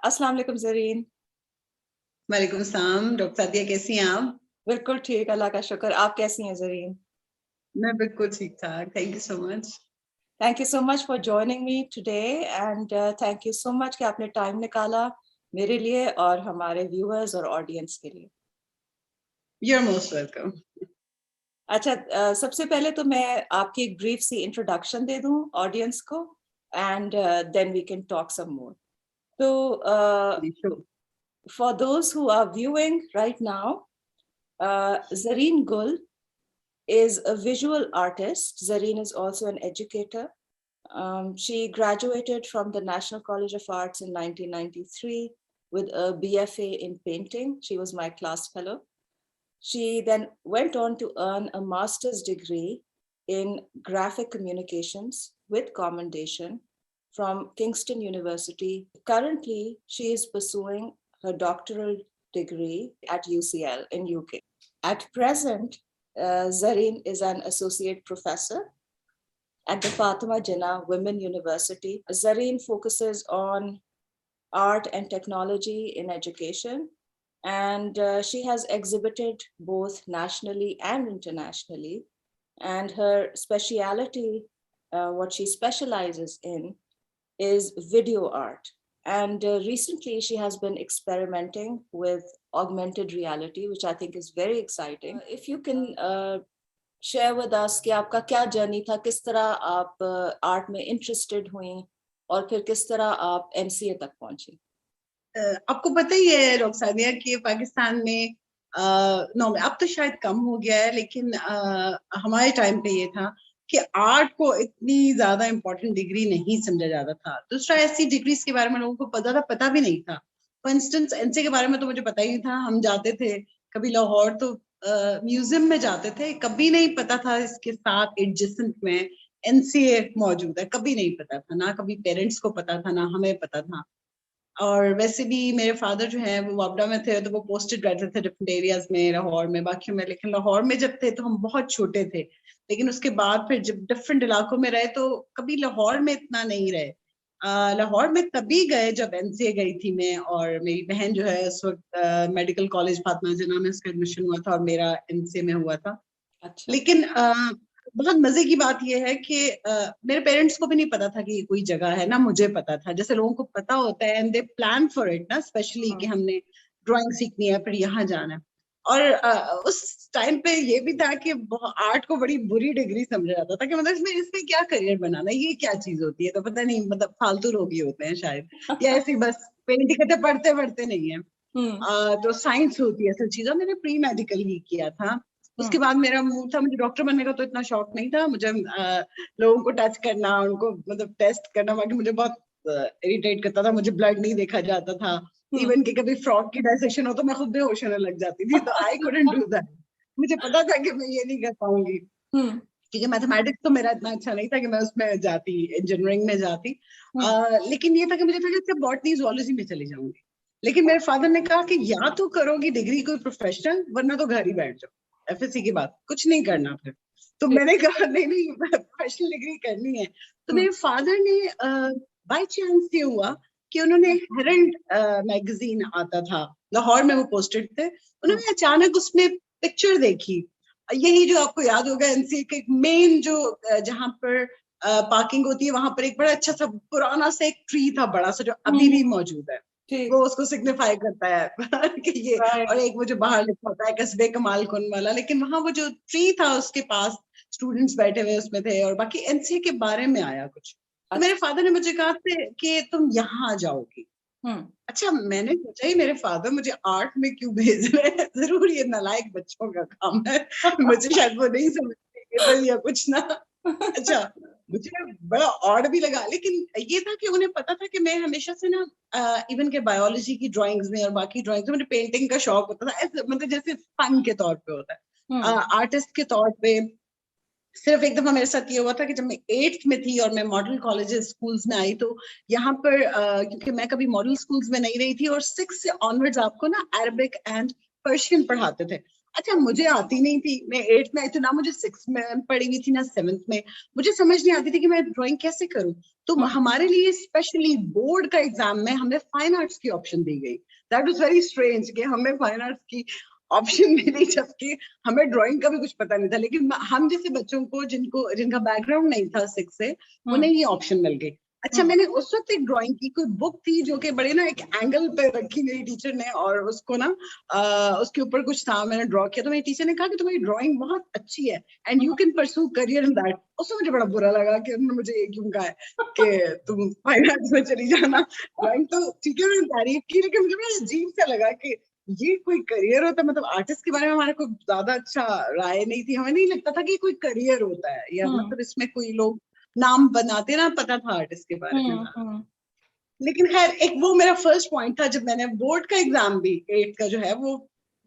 अस्सलाम वालेकुम ज़रीन। वालेकुम सलाम। डॉक्टर सादिया कैसी हैं आप? बिल्कुल ठीक, अल्लाह का शुक्र। आप कैसी हैं ज़रीन? मैं बिल्कुल ठीक ठाक। Thank you so much. Thank you so much for joining me today and thank you so much कि आपने टाइम निकाला मेरे लिए और हमारे व्यूअर्स और ऑडियंस के लिए। You are most welcome. अच्छा, सबसे पहले तो मैं आपकी एक ब्रीफ सी इंट्रोडक्शन दे दूं ऑडियंस को and then we can talk some more. तो for those who are viewing right now, Zareen Gul is a visual artist. Zareen is also an educator. She graduated from the National College of Arts in 1993 with a BFA in painting. She was my class fellow. She then went on to earn a master's degree in graphic communications with commendation from Kingston University. Currently, she is pursuing her doctoral degree at UCL in UK. At present, Zareen is an associate professor at the Fatima Jinnah Women University. Zareen focuses on art and technology in education, and she has exhibited both nationally and internationally. And her speciality, what she specializes in, is video art. And recently, she has been experimenting with augmented reality, which I think is very exciting. If you can share with us कि आपका क्या journey था, किस तरह आप art में interested हुई और फिर किस तरह आप एमसीए तक पहुंची। आपको पता ही है डॉक्टर सादिया कि पाकिस्तान में नो अब तो शायद कम हो गया है, लेकिन हमारे टाइम पे ये था कि आर्ट को इतनी ज्यादा इम्पोर्टेंट डिग्री नहीं समझा जाता था। दूसरा, ऐसी डिग्रीज के बारे में लोगों को ज्यादा पता भी नहीं था। फॉर इंस्टेंस एनसीए के बारे में तो मुझे पता ही नहीं था। हम जाते थे कभी लाहौर तो म्यूजियम में जाते थे, कभी नहीं पता था इसके साथ एडजेसेंट में एनसीए मौजूद है, कभी नहीं पता था। ना कभी पेरेंट्स को पता था, ना हमें पता था। और वैसे भी मेरे फादर जो है वो वापडा में थे, तो वो पोस्टेड रहते थे डिफरेंट एरियाज में, लाहौर में, बाकी में। लेकिन लाहौर में जब थे तो हम बहुत छोटे थे, लेकिन उसके बाद फिर जब डिफरेंट इलाकों में रहे तो कभी लाहौर में इतना नहीं रहे। लाहौर में तभी गए जब एनसीए गई थी मैं, और मेरी बहन जो है उस वक्त मेडिकल कॉलेज फातिमा जिन्ना में उसका एडमिशन हुआ था और मेरा एनसीए में हुआ था। अच्छा। लेकिन बहुत मजे की बात यह है कि मेरे पेरेंट्स को भी नहीं पता था कि ये कोई जगह है, ना मुझे पता था। जैसे लोगों को पता होता है and they plan for it ना, स्पेशली कि हमने ड्राइंग सीखनी है, फिर यहाँ जाना है। और उस टाइम पे ये भी था कि आर्ट को बड़ी बुरी डिग्री समझा जाता था कि मतलब इसमें क्या करियर बनाना है, ये क्या चीज होती है। तो पता नहीं, मतलब फालतू लोग ही होते हैं शायद, या ऐसे बस पेंटिंग करते पढ़ते पढ़ते नहीं है। तो साइंस होती है असल चीज। और मैंने प्री मेडिकल ही किया था। उसके बाद मेरा मूड था, मुझे डॉक्टर बनने का तो इतना शौक नहीं था। मुझे लोगों को टच करना, उनको मतलब टेस्ट करना, बाकी मुझे बहुत इरिटेट करता था। मुझे ब्लड नहीं देखा जाता था। इवन कि कभी फ्रॉक की डायसेक्शन हो तो मैं खुद बेहोश होने लग जाती थी। तो आई कुडंट डू दैट। मुझे पता था कि मैं ये नहीं कर पाऊंगी, क्योंकि मैथमेटिक्स तो मेरा इतना अच्छा नहीं था कि मैं उसमें जाती, इंजीनियरिंग में जाती। लेकिन ये था कि मुझे था कि बॉटनी जूलॉजी में चली जाऊंगी। लेकिन मेरे फादर ने कहा कि या तो करोगी डिग्री कोई प्रोफेशनल, वरना तो घर ही बैठ जाओ। एफएससी के बाद कुछ नहीं करना फिर। तो मैंने कहा नहीं प्रोफेशनल डिग्री करनी है। तो मेरे फादर ने बाय चांस ये हुआ कि उन्होंने हेरल्ड मैगजीन आता था, लाहौर में वो पोस्टेड थे। उन्होंने अचानक उसमें पिक्चर देखी, यही जो आपको याद होगा एनसीए के मेन जो जहां पर पार्किंग होती है, वहां पर एक बड़ा अच्छा सा पुराना सा एक ट्री था, बड़ा सा, जो अभी भी मौजूद है। वो उसको सिग्निफाई करता है कि ये। और एक वो जो बाहर लिखा होता है कस्बे कमाल कुन वाला। लेकिन वहां वो जो ट्री था उसके पास स्टूडेंट्स बैठे हुए उसमें थे, और बाकी एनसीए के बारे में आया कुछ। तो मेरे फादर ने मुझे कहा कि तुम यहाँ जाओगी। अच्छा, मैंने सोचा ही मेरे फादर मुझे आर्ट में क्यों भेज रहे हैं, जरूर ये नालायक बच्चों का काम है। मुझे शायद वो नहीं समझते या कुछ ना। अच्छा, मुझे बड़ा ऑड भी लगा, लेकिन ये था कि उन्हें पता था कि मैं हमेशा से ना इवन के बायोलॉजी की ड्राइंग्स में और बाकी ड्राइंग्स में मुझे पेंटिंग का शौक होता था, मतलब जैसे फन के तौर पे होता है, आर्टिस्ट के तौर पे। सिर्फ एक दफा मेरे साथ ये हुआ था कि जब मैं 8th में थी और मैं मॉडल कॉलेजेस स्कूल्स में आई, तो यहाँ पर क्योंकि मैं कभी मॉडल स्कूल्स में नहीं रही थी, और 6 से ऑनवर्ड्स आपको ना अरबिक एंड पर्शियन पढ़ाते थे। अच्छा मुझे आती नहीं थी, मैं 8th में आई तो ना मुझे 6th में पढ़ी हुई थी ना 7th में, मुझे समझ नहीं आती थी कि मैं ड्राइंग कैसे करूं। तो हमारे लिए स्पेशली बोर्ड का एग्जाम में हमें फाइन आर्ट्स की ऑप्शन दी गई। दैट वाज वेरी स्ट्रेंज कि हमें फाइन आर्ट्स की ऑप्शन मिली जबकि हमें ड्राइंग का भी कुछ पता नहीं था। लेकिन हम जैसे बच्चों को जिनका बैकग्राउंड नहीं था 6 से, उन्हें ये ऑप्शन मिल गई। अच्छा मैंने उस वक्त एक ड्राइंग की कोई बुक थी जो कि बड़े ना एक एंगल पे रखी गई टीचर ने, और उसको ना उसके ऊपर कुछ था, मैंने ड्रॉ किया, तो मेरी टीचर ने कहा कि तुम्हारी ड्राइंग बहुत अच्छी है and you can pursue career in that. उसमें मुझे बड़ा बुरा लगा कि उन्होंने मुझे ये क्यों कहा है कि तुम फाइन आर्ट्स में चली जाना। ड्राइंग तो ठीक है मैंने तारीफ की, लेकिन मुझे बड़ा अजीब सा लगा कि ये कोई करियर होता है। मतलब आर्टिस्ट के बारे में हमारा कोई ज्यादा अच्छा राय नहीं थी, हमें नहीं लगता था कि कोई करियर होता है, या मतलब इसमें कोई लोग नाम बनाते ना, पता था आर्टिस्ट के बारे में। लेकिन खैर एक वो मेरा फर्स्ट पॉइंट था जब मैंने बोर्ड का एग्जाम भी 8th का जो है वो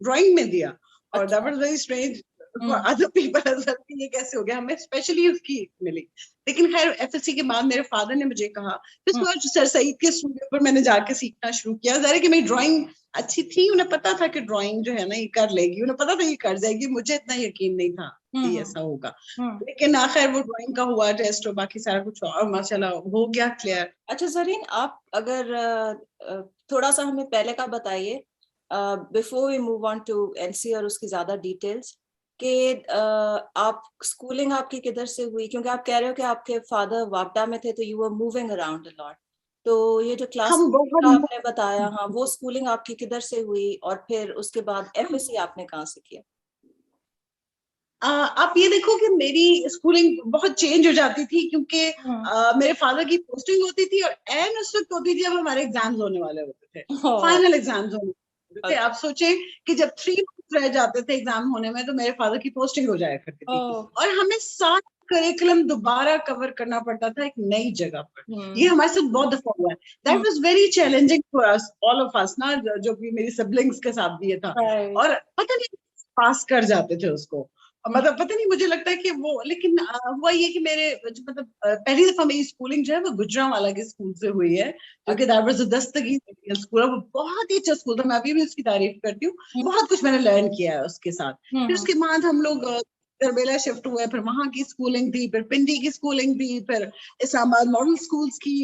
ड्राइंग में दिया, और that was very strange for other people ये कैसे हो गया, हमें स्पेशली उसकी मिली। लेकिन खैर एफएससी के बाद मेरे फादर ने मुझे कहा, उसके बाद सर सईद के स्टूडियो पर मैंने जाके सीखना शुरू किया। ज़ाहिर है कि मेरी ड्राइंग अच्छी थी, उन्हें पता था कि ड्राइंग जो है ना ये कर लेगी, उन्हें पता था ये कर जाएगी, मुझे इतना यकीन नहीं था कि ऐसा होगा। लेकिन आखिर वो ड्राइंग का हुआ टेस्ट और बाकी सारा कुछ और माशाल्लाह हो गया क्लियर। अच्छा ज़रीन, आप अगर थोड़ा सा हमें पहले का बताइए, before we move on to NC और उसकी ज्यादा डिटेल्स, कि आप स्कूलिंग आपकी किधर से हुई, क्योंकि आप कह रहे हो कि आपके फादर वापडा में थे तो you were moving around a lot. तो ये जो क्लास आपने बताया, हाँ, वो स्कूलिंग आपकी किधर से हुई और फिर उसके बाद एफएससी आपने कहाँ से किया? आप ये देखो कि मेरी स्कूलिंग बहुत चेंज हो जाती थी, क्योंकि मेरे फादर की पोस्टिंग होती थी और एन उस वक्त होती थी जब हमारे एग्जाम्स होने वाले होते थे, फाइनल एग्जाम्स होने वाले थे। आप सोचें कि जब 3 मंथ्स रह जाते थे एग्जाम होने में तो मेरे फादर की पोस्टिंग हो जाया करती थी, और हमें सारा करिकुलम दोबारा कवर करना पड़ता था एक नई जगह पर। ये हमारे साथ बहुत दफा हुआ है। That was very challenging for us, all of us ना, जो भी मेरी सिबलिंग्स के साथ भी ये था। और पता नहीं पास कर जाते थे उसको, मतलब पता नहीं, मुझे लगता है कि वो, लेकिन हुआ ये कि मेरे मतलब पहली दफा मेरी स्कूलिंग जो है वो गुजरांवाला के स्कूल से हुई है, जो कि that was the Dastagir school. वो बहुत ही अच्छा स्कूल था, मैं अभी भी उसकी तारीफ करती हूँ। बहुत कुछ मैंने लर्न किया है उसके साथ। फिर उसके बाद हम लोग करबेला शिफ्ट हुए, फिर वहां की स्कूलिंग थी, फिर पिंडी की स्कूलिंग थी, फिर इस्लामाबाद मॉडल स्कूल्स की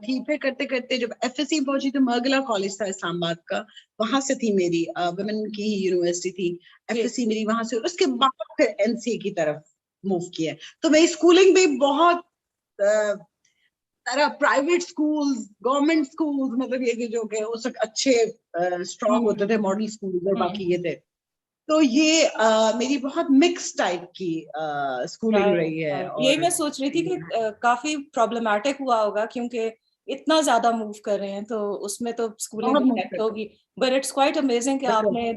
थी। फिर करते करते जब एफएससी पहुंची तो मर्गला कॉलेज था इस्लामाबाद का, वहां से थी मेरी वुमेन की यूनिवर्सिटी थी एफएससी मेरी, वहां से। उसके बाद फिर एनसीए की तरफ मूव किया। तो मेरी स्कूलिंग भी बहुत प्राइवेट स्कूल्स, गवर्नमेंट स्कूल्स, मतलब ये जो के उस अच्छे स्ट्रॉन्ग होते थे मॉडल स्कूल और बाकी ये थे। तो ये मेरी बहुत मिक्स टाइप की स्कूलिंग रही है। और यही मैं सोच रही थी कि काफी प्रॉब्लमेटिक हुआ होगा, क्योंकि इतना ज्यादा मूव कर रहे हैं तो उसमें तो स्कूलिंग इफेक्ट होगी। बट इट्स क्वाइट अमेजिंग कि आपने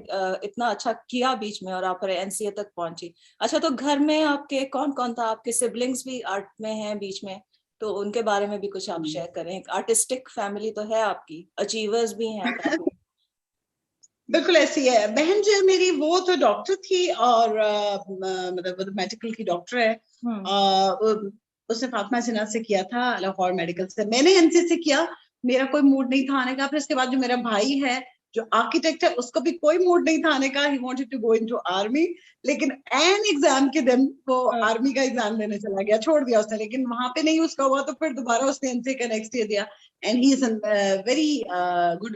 इतना अच्छा किया बीच में और आप एनसीए तक पहुंची। अच्छा, तो घर में आपके कौन कौन था? आपके सिबलिंग्स भी आर्ट में हैं बीच में, तो उनके बारे में भी कुछ आप शेयर करें। आर्टिस्टिक फैमिली तो है आपकी, अचीवर्स भी हैं काफी। बिल्कुल ऐसी है। बहन जो है मेरी वो तो डॉक्टर थी, और मतलब मेडिकल की डॉक्टर है। उसने फातिमा जिन्ना से किया था, लाहौर मेडिकल से। मैंने एनसी से किया, मेरा कोई मूड नहीं था आने का। फिर इसके बाद जो मेरा भाई है जो आर्किटेक्ट है, उसका भी कोई मूड नहीं था आने का, he wanted to go into army. लेकिन एन एग्जाम के दिन वो आर्मी का एग्जाम देने चला गया, छोड़ दिया उसने। लेकिन वहां पे नहीं उसका हुआ, तो फिर दोबारा उसने एनसी का नेक्स्ट ईयर दिया, and he is a very good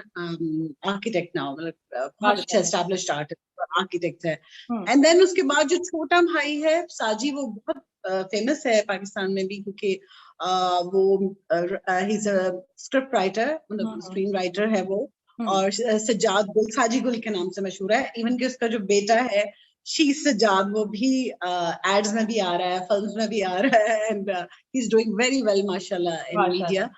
architect now, मतलब बहुत अच्छा established architect है। and then उसके बाद जो छोटा भाई है साजी, वो बहुत फेमस है पाकिस्तान में भी, क्योंकि वो he is a script writer, मतलब स्क्रीन राइटर है वो। और सज्जाद गुल, साजी गुल के नाम से मशहूर है। इवन कि उसका जो बेटा है शी सज्जाद, वो भी एड्स में भी आ रहा है, फिल्म्स में भी आ रहा है, and he is doing very well माशाल्लाह इन मीडिया।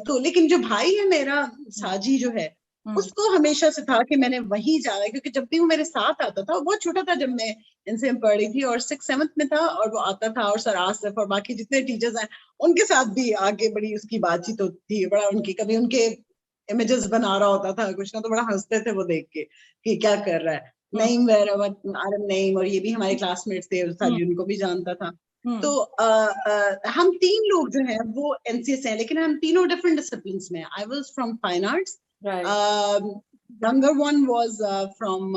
तो लेकिन जो भाई है मेरा साजी जो है, उसको हमेशा से था कि मैंने वही जाना है, क्योंकि जब भी वो मेरे साथ आता था, वो बहुत छोटा था जब मैं इनसे पढ़ रही थी, और 6th-7th में था, और वो आता था, और सर आसिफ और बाकी जितने टीचर्स हैं उनके साथ भी आके बड़ी उसकी बातचीत होती है। बड़ा उनकी, कभी उनके इमेजेस बना रहा होता था कुछ ना, तो बड़ा हंसते थे वो देख के कि क्या कर रहा है। नईम नईम, और ये भी हमारे क्लासमेट्स थे, साजी उनको भी जानता था। तो हम 3 लोग जो हैं वो एनसीएस हैं, लेकिन हम तीनों डिफरेंट डिसिप्लिन्स में। I was from fine arts, younger one was from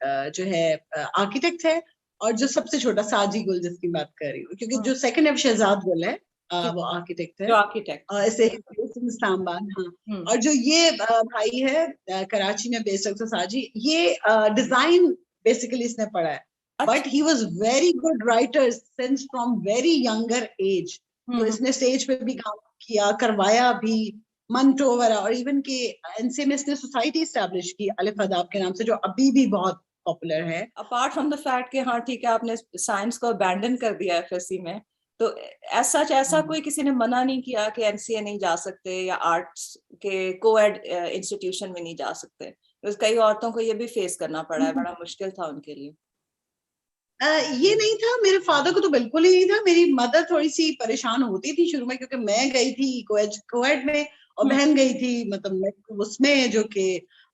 जो है आर्किटेक्ट है, और जो सबसे छोटा साजी गुल जिसकी बात कर रही हूँ, क्योंकि जो सेकंड है शहजाद गुल है, वो आर्किटेक्ट है, जो आर्किटेक्ट ऐसे इस्लामाबाद। हाँ, और जो ये भाई है कराची में बेस्ड है साजी, ये डिजाइन बेसिकली इसने पढ़ा है, but he was very good writer since from very younger age. तो इसने स्टेज पे भी काम किया, करवाया भी, मंटो वगैरह, और इवन के एनसीए में इसने सोसाइटी एस्टैब्लिश की अलिफ अदाब के नाम से, जो अभी भी बहुत पॉपुलर है। अपार्ट फ्रॉम द फैक्ट कि हाँ ठीक है आपने साइंस को अबैंडन कर दिया एफएससी में, तो ऐसा कोई किसी ने मना नहीं किया कि एनसीए नहीं जा सकते या आर्ट्स के कोएड इंस्टीट्यूशन में नहीं जा सकते? तो कई औरतों को ये भी फेस करना पड़ा है, बड़ा मुश्किल था उनके लिए। ये नहीं था, मेरे फादर को तो बिल्कुल ही नहीं था। मेरी मदर थोड़ी सी परेशान होती थी शुरू में, क्योंकि मैं गई थी कोएड में और बहन गई थी मतलब उसमें जो कि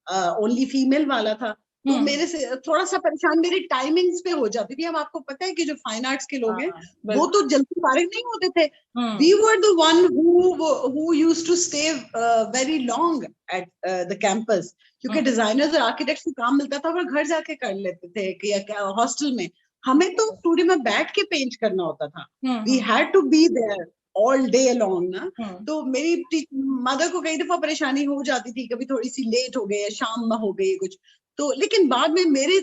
ओनली फीमेल वाला था। तो मेरे से थोड़ा सा परेशान मेरी टाइमिंग्स पे हो जाती थी। अब आपको पता है कि जो फाइन आर्ट्स के लोग हैं वो तो जल्दी फारिग नहीं होते थे। We were the one who used to stay very long at the campus, क्योंकि डिजाइनर्स और आर्किटेक्ट्स को काम मिलता था और घर जाके कर लेते थे या हॉस्टल में। हमें तो स्टूडियो में बैठ के पेंट करना होता था। We had to be there all day long ना। तो मेरी मदर को कई दफा परेशानी हो जाती थी, कभी थोड़ी सी लेट हो गई, शाम में हो गई कुछ तो, लेकिन बाद में मेरे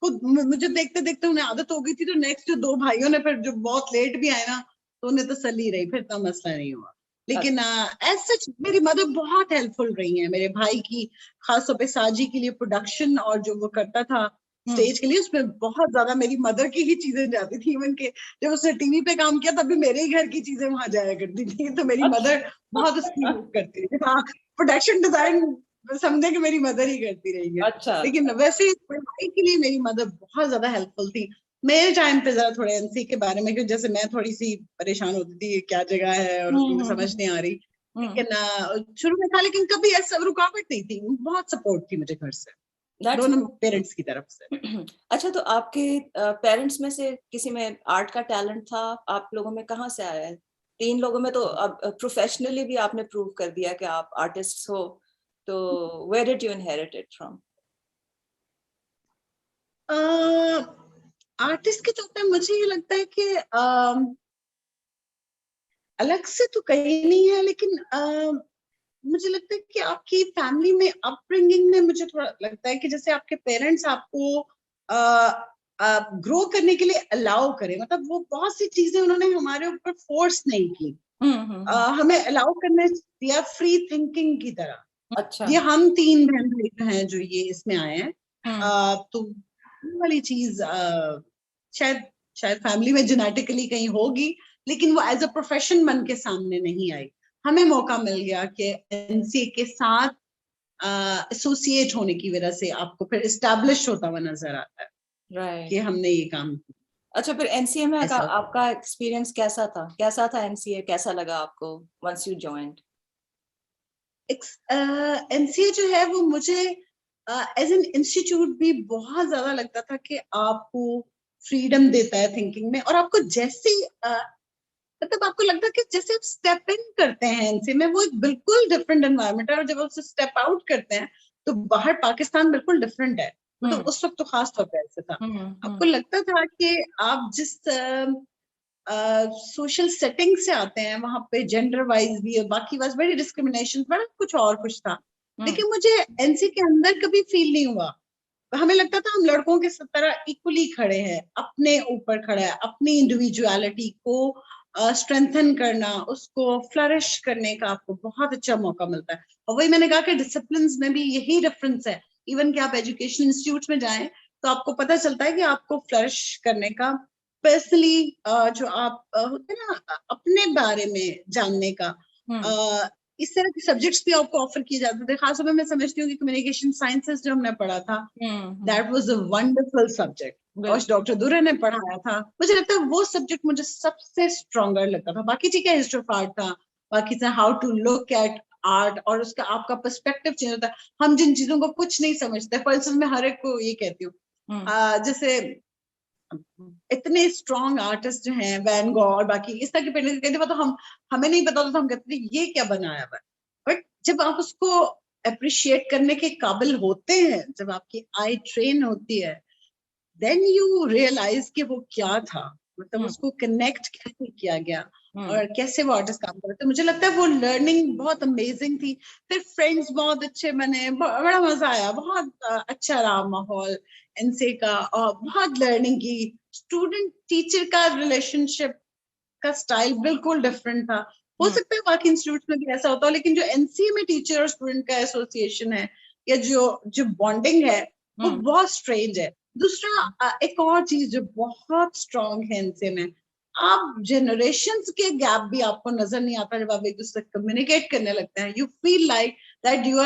को मुझे देखते देखते उन्हें आदत हो गई थी। तो नेक्स्ट जो 2 भाइयों ने फिर जो बहुत लेट भी आए ना, तो उन्हें तसल्ली रही, फिर इतना मसला नहीं हुआ। लेकिन एज सच मेरी मदर बहुत हेल्पफुल रही है मेरे भाई की, खासतौर पे साजी के लिए प्रोडक्शन और जो वो करता था स्टेज के लिए, उसमें बहुत ज्यादा मेरी मदर की ही चीजें जाती थी। इवन के जब उसने टीवी पे काम किया तब भी मेरे ही घर की चीजें वहां जाया करती थी। तो मेरी मदर बहुत उसकी हेल्प करती थी। हाँ, प्रोडक्शन डिजाइन समझे कि मेरी मदर ही करती रही है। अच्छा। लेकिन वैसे पढ़ाई के लिए मेरी मदर बहुत ज्यादा हेल्पफुल थी। मेरे टाइम पे जरा थोड़े एनसी के बारे में, क्योंकि जैसे मैं थोड़ी सी परेशान होती थी क्या जगह है और उसमें समझ नहीं आ रही, लेकिन शुरू में था, लेकिन कभी ऐसा रुकावट नहीं थी। बहुत सपोर्ट थी मुझे घर से, दोनों पेरेंट्स की तरफ से। अच्छा, तो आपके पेरेंट्स में से किसी में आर्ट का टैलेंट था? आप लोगों में कहाँ से आया है? 3 लोगों में तो अब प्रोफेशनली भी आपने प्रूव कर दिया कि आप आर्टिस्ट हो, तो where did you inherit it from? Artist के तौर पे मुझे ये लगता है कि अलग से तो कहीं नहीं है, लेकिन मुझे लगता है कि आपकी फैमिली में अपब्रिंगिंग में मुझे थोड़ा लगता है कि जैसे आपके पेरेंट्स आपको ग्रो करने के लिए अलाउ करें, मतलब वो बहुत सी चीजें उन्होंने हमारे ऊपर फोर्स नहीं की। हमें अलाउ करने दिया फ्री थिंकिंग की तरह। अच्छा। ये हम 3 बहन भाई हैं जो ये इसमें आए हैं। तो वाली चीज शायद फैमिली में जेनेटिकली कहीं होगी, लेकिन वो एज अ प्रोफेशन बन के सामने नहीं आई। हमें मौका मिल गया कि एनसीए के साथ एसोसिएट होने की वजह से आपको फिर एस्टैब्लिश होता हुआ नजर आता है कि हमने ये काम किया। अच्छा, फिर एनसीए में आपका एक्सपीरियंस कैसा था? कैसा था एनसीए? कैसा लगा आपको वंस यू जॉइंड? एनसीए जो है वो मुझे एज एन इंस्टीट्यूट भी बहुत ज्यादा लगता था कि आपको फ्रीडम देता है थिंकिंग में, और आपको जैसे मतलब आपको लगता है कि जैसे आप स्टेप इन करते हैं एनसीए में, वो एक बिल्कुल डिफरेंट एनवायरनमेंट है, और जब आप स्टेप आउट करते हैं तो बाहर पाकिस्तान बिल्कुल डिफरेंट है। तो उस वक्त तो खास तौर पे ऐसे था। आपको लगता था कि आप जिस सोशल सेटिंग से आते हैं वहां पे जेंडर वाइज भी और बाकी वाइज बड़ी डिस्क्रिमिनेशन, बड़ा कुछ और कुछ था। लेकिन मुझे एनसी के अंदर कभी फील नहीं हुआ। हमें लगता था हम लड़कों के तरह इक्वली खड़े हैं, अपने ऊपर खड़ा है, अपनी इंडिविजुअलिटी को स्ट्रेंथन करना, उसको फ्लरिश करने का आपको बहुत अच्छा मौका मिलता है। और वही मैंने कहा कि डिसिप्लिन में भी यही डिफरेंस है। इवन कि आप एजुकेशन इंस्टीट्यूट में जाएं तो आपको पता चलता है कि आपको फ्लरिश करने का, पर्सनली जो आप होते हैं ना अपने बारे में जानने का, इस तरह के सब्जेक्ट्स भी आपको ऑफर किए जाते थे। खासतौर पर मैं समझती हूँ कि कम्युनिकेशन साइंसेस जो हमने पढ़ा था, that was a wonderful subject, और डॉक्टर दुर्रे ने पढ़ाया था। मुझे लगता है वो सब्जेक्ट मुझे सबसे स्ट्रॉन्गर लगता था। बाकी ठीक है, हिस्ट्री ऑफ आर्ट था, बाकी था how to look at art, और उसका आपका पर्सपेक्टिव चेंज होता है। हम जिन चीजों को कुछ नहीं समझते, फॉर इंस्टेंस मैं हर एक को ये कहती हूँ, जैसे इतने स्ट्रॉन्ग आर्टिस्ट जो हैं वैन गॉग और बाकी इस तरह की पेंटिंग कहते तो हमें नहीं पता होता, हम कहते थे ये क्या बनाया हुआ है। बट जब आप उसको अप्रिशिएट करने के काबिल होते हैं, जब आपकी आई ट्रेन होती है, देन यू रियलाइज कि वो क्या था, मतलब उसको कनेक्ट कैसे किया गया और कैसे वो आर्टिस्ट काम कर रहे थे। मुझे लगता है वो लर्निंग बहुत अमेजिंग थी। फिर फ्रेंड्स बहुत अच्छे बने, बड़ा मजा आया, बहुत अच्छा रहा माहौल एनसे का, और बहुत लर्निंग की। स्टूडेंट टीचर का रिलेशनशिप का स्टाइल बिल्कुल डिफरेंट था। हो सकता है बाकी इंस्टीट्यूट में भी ऐसा होता हो, लेकिन जो एनसीए में टीचर और स्टूडेंट का एसोसिएशन है, या जो बॉन्डिंग है, वो बहुत स्ट्रेंज है। दूसरा एक और चीज जो बहुत स्ट्रांग है एनसीए में, आप जनरेशन्स के गैप भी आपको नजर नहीं आता जब आप एक दूसरे से कम्युनिकेट करने लगते हैं। You feel like that you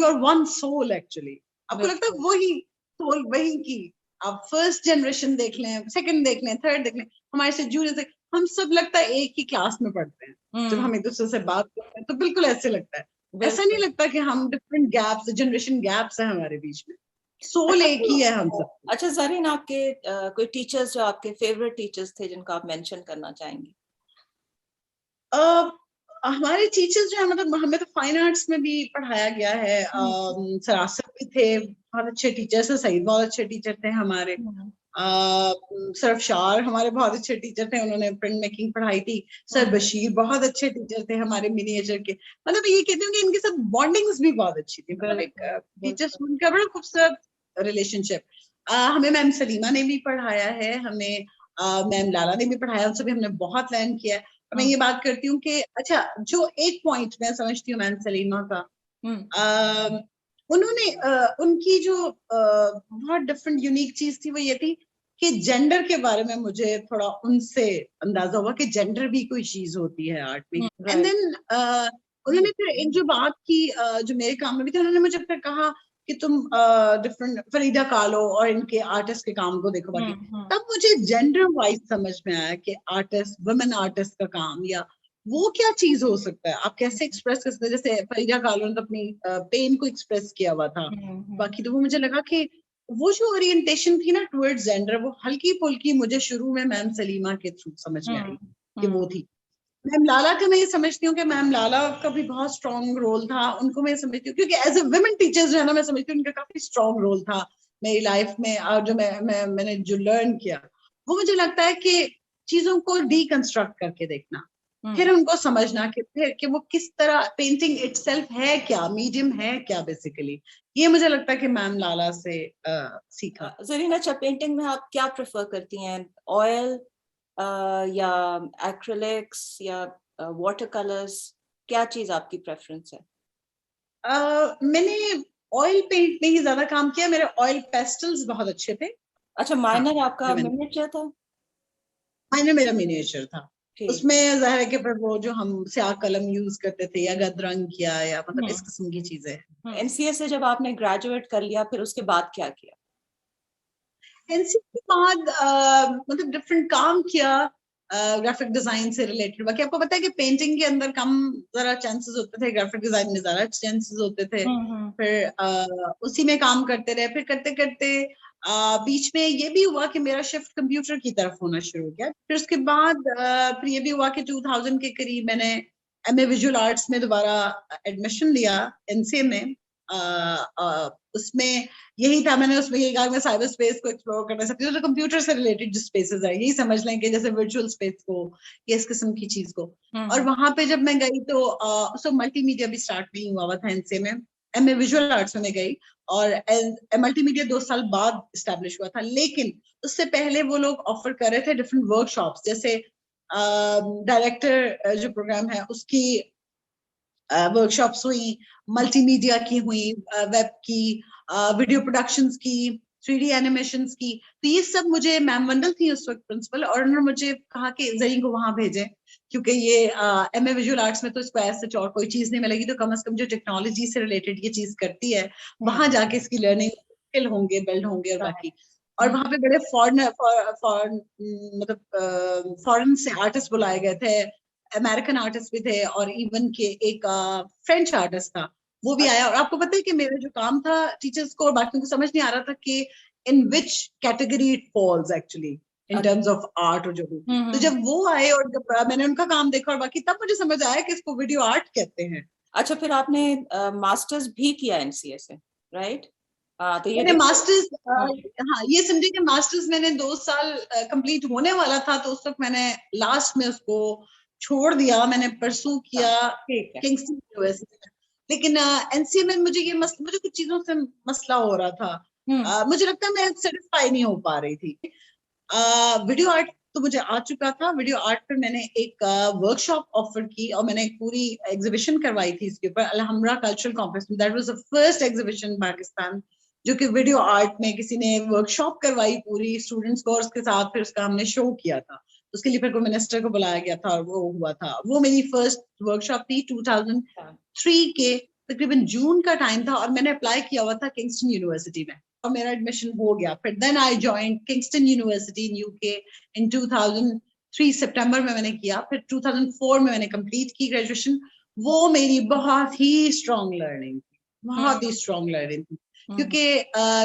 are one soul actually. आपको लगता है वही सोल, वही की आप फर्स्ट जनरेशन देख लें, सेकंड देख लें, थर्ड देख लें, हमारे से जूनियर, हम सब लगता है एक ही क्लास में पढ़ते हैं। जब हम एक दूसरे से बात करते हैं तो बिल्कुल ऐसे लगता है, ऐसा नहीं लगता कि हम डिफरेंट गैप्स, जनरेशन गैप्स है हमारे बीच में। सोल एक ही है हम सब। अच्छा ज़रीन, आपके कोई टीचर्स जो आपके फेवरेट टीचर्स थे जिनको आप मेंशन करना चाहेंगे? हमारे टीचर्स जो है, मतलब हमें तो फाइन आर्ट्स में भी पढ़ाया गया है। सरासर भी थे, बहुत अच्छे टीचर्स थे। सईद बहुत अच्छे टीचर थे हमारे। सरफशार हमारे बहुत अच्छे टीचर थे, उन्होंने प्रिंट मेकिंग पढ़ाई थी। सर बशीर बहुत अच्छे टीचर थे हमारे मिनिएचर के। मतलब ये कहती हूँ कि इनके साथ बॉन्डिंग्स भी बहुत अच्छी थी। मतलब एक टीचर स्टूडेंट का बड़ा खूबसूरत रिलेशनशिप। हमें मैम सलीमा ने भी पढ़ाया है, हमें मैम लाला ने भी पढ़ाया, उनसे भी हमने बहुत लर्न किया है। मैं ये बात करती हूँ कि अच्छा, जो एक पॉइंट मैं समझती हूँ मैम सलीमा का, उन्होंने उनकी जो बहुत डिफरेंट यूनिक चीज थी, वो ये थी कि जेंडर के बारे में मुझे थोड़ा उनसे अंदाजा हुआ कि जेंडर भी कोई चीज होती है आर्ट में। एंड देन उन्होंने फिर एक जो बात की जो मेरे काम में भी थी, उन्होंने मुझे फिर कहा कि तुम डिफरेंट फरीदा कालो और इनके आर्टिस्ट के काम को देखो बाकी। तब मुझे जेंडर वाइज समझ में आया कि आर्टिस्ट, वुमेन आर्टिस्ट का काम या वो क्या चीज हो सकता है, आप कैसे एक्सप्रेस कर सकते हैं। जैसे फरीदा कालो ने तो अपनी पेन को एक्सप्रेस किया हुआ था। बाकी तो वो मुझे लगा कि वो जो ओरिएंटेशन थी ना टुवर्ड्स जेंडर, वो हल्की फुल्की मुझे शुरू में मैम सलीमा के थ्रू समझ में आई कि वो थी। मैम लाला का मैं ये समझती हूँ कि मैम लाला का भी बहुत स्ट्रॉन्ग रोल था। उनको मैं समझती हूँ क्योंकि एज ए वुमेन टीचर्स जो है ना, मैं समझती हूँ उनका काफी स्ट्रॉन्ग रोल था मेरी लाइफ में। और जो मैंने जो लर्न किया, वो मुझे लगता है कि चीजों को डीकंस्ट्रक्ट करके देखना, फिर उनको समझना कि फिर कि वो किस तरह पेंटिंग इटसेल्फ है क्या, मीडियम है क्या बेसिकली। ये मुझे लगता है कि मैम लाला से सीखा। ज़रीन, अच्छा पेंटिंग में आप क्या प्रेफर करती हैं, ऑयल या एक्रिलिक्स या वाटर कलर्स, क्या चीज आपकी प्रेफरेंस है? मैंने ऑयल पेंट में ही ज्यादा काम किया, मेरे ऑयल पेस्टल्स बहुत अच्छे थे। अच्छा, माइनर आपका मिनिएचर था? माइनर मेरा मिनिएचर था। उसमें जाहिर है कि फिर वो जो हम स्याह कलम यूज करते थे या गदरंग किया या मतलब इस किस्म की चीजें। एनसीए से जब आपने ग्रेजुएट कर लिया, फिर उसके बाद क्या किया? एनसीए के बाद मतलब डिफरेंट काम किया ग्राफिक डिजाइन से रिलेटेड। बाकी आपको पता है कि पेंटिंग के अंदर कम जरा चांसेस होते थे, ग्राफिक डिजाइन में ज्यादा चांसेस होते थे। फिर उसी में काम करते रहे। फिर करते करते बीच में ये भी हुआ कि मेरा शिफ्ट कंप्यूटर की तरफ होना शुरू हो गया। फिर उसके बाद फिर ये भी हुआ कि 2000 के करीब मैंने एमए विजुअल आर्ट्स में दोबारा एडमिशन लिया एनसीए में। उसमें यही था, मैंने उसमें यही कहा मैं साइबर स्पेस को एक्सप्लोर करना चाहती हूँ, तो कंप्यूटर से रिलेटेड जो स्पेसेस है, यही समझ लें कि जैसे वर्चुअल स्पेस को या इस किस्म की चीज को। और वहां पे जब मैं गई तो उसको मल्टीमीडिया भी स्टार्ट नहीं हुआ था एनसीए में। एमए विजुअल आर्ट्स में मैं गई और मल्टीमीडिया 2 साल बाद स्टैब्लिश हुआ था। लेकिन उससे पहले वो लोग ऑफर कर रहे थे डिफरेंट वर्कशॉप्स, जैसे डायरेक्टर जो प्रोग्राम है उसकी वर्कशॉप्स हुई, मल्टीमीडिया की हुई, वेब की, वीडियो प्रोडक्शंस की, 3D एनिमेशंस की। तो ये सब मुझे मैम वंडल थी उस वक्त प्रिंसिपल, और उन्होंने मुझे कहा कि ज़रीन को वहां भेजें, क्योंकि ये एमए विजुअल आर्ट्स में तो इसको ऐसे और कोई चीज नहीं मिलेगी, तो कम से कम जो टेक्नोलॉजी से रिलेटेड ये चीज करती है वहां जाके इसकी लर्निंग स्किल होंगे, बिल्ड होंगे और बाकी। और वहां पे बड़े मतलब फॉरेन से आर्टिस्ट बुलाए गए थे, अमेरिकन आर्टिस्ट भी थे, और इवन के एक फ्रेंच आर्टिस्ट था, वो भी आया। और आपको पता है कि मेरा जो काम था टीचर्स को और बाकियों को समझ नहीं आ रहा था कि in which category it falls actually in terms of art और जो भी। तो जब वो आए और जब मैंने उनका काम देखा और बाकी, तब मुझे समझ आया कि इसको वीडियो आर्ट कहते हैं। अच्छा, फिर आपने मास्टर्स भी किया एनसीए से, राइट? तो ये मैंने मास्टर्स, हम्म, हाँ ये समझे कि मास्टर्स मैंने 2 साल कंप्लीट होने वाला था, तो उस वक्त मैंने लास्ट में उसको छोड़ दिया, मैंने परसू किया ठीक है। किंगस्टन यूनिवर्सिटी में। लेकिन एनसीए में मुझे मुझे कुछ चीजों से मसला हो रहा था। मुझे लगता है मैं सेटिस्फाई नहीं हो पा रही थी। वीडियो आर्ट तो मुझे आ चुका था, वीडियो आर्ट पर मैंने एक वर्कशॉप ऑफर की और मैंने एक पूरी एग्जीबिशन करवाई थी इसके ऊपर, अलहमरा कल्चरल कॉम्प्लेक्स में। That was the first exhibition in Pakistan जो कि वीडियो आर्ट में किसी ने वर्कशॉप करवाई पूरी स्टूडेंट्स को, और उसके साथ फिर उसका हमने शो किया था। उसके लिए फिर को मिनिस्टर को बुलाया गया था और वो हुआ था। वो मेरी फर्स्ट वर्कशॉप थी 2003 के तकरीबन जून का टाइम था, और मैंने अप्लाई किया हुआ था किंगस्टन यूनिवर्सिटी में और मेरा एडमिशन हो गया। फिर then I joined Kingston university in UK in 2003 सितंबर में मैंने किया। फिर 2004 में मैंने कंप्लीट की ग्रेजुएशन। वो मेरी बहुत ही स्ट्रॉन्ग लर्निंग थी, बहुत ही स्ट्रॉन्ग लर्निंग थी। क्योंकि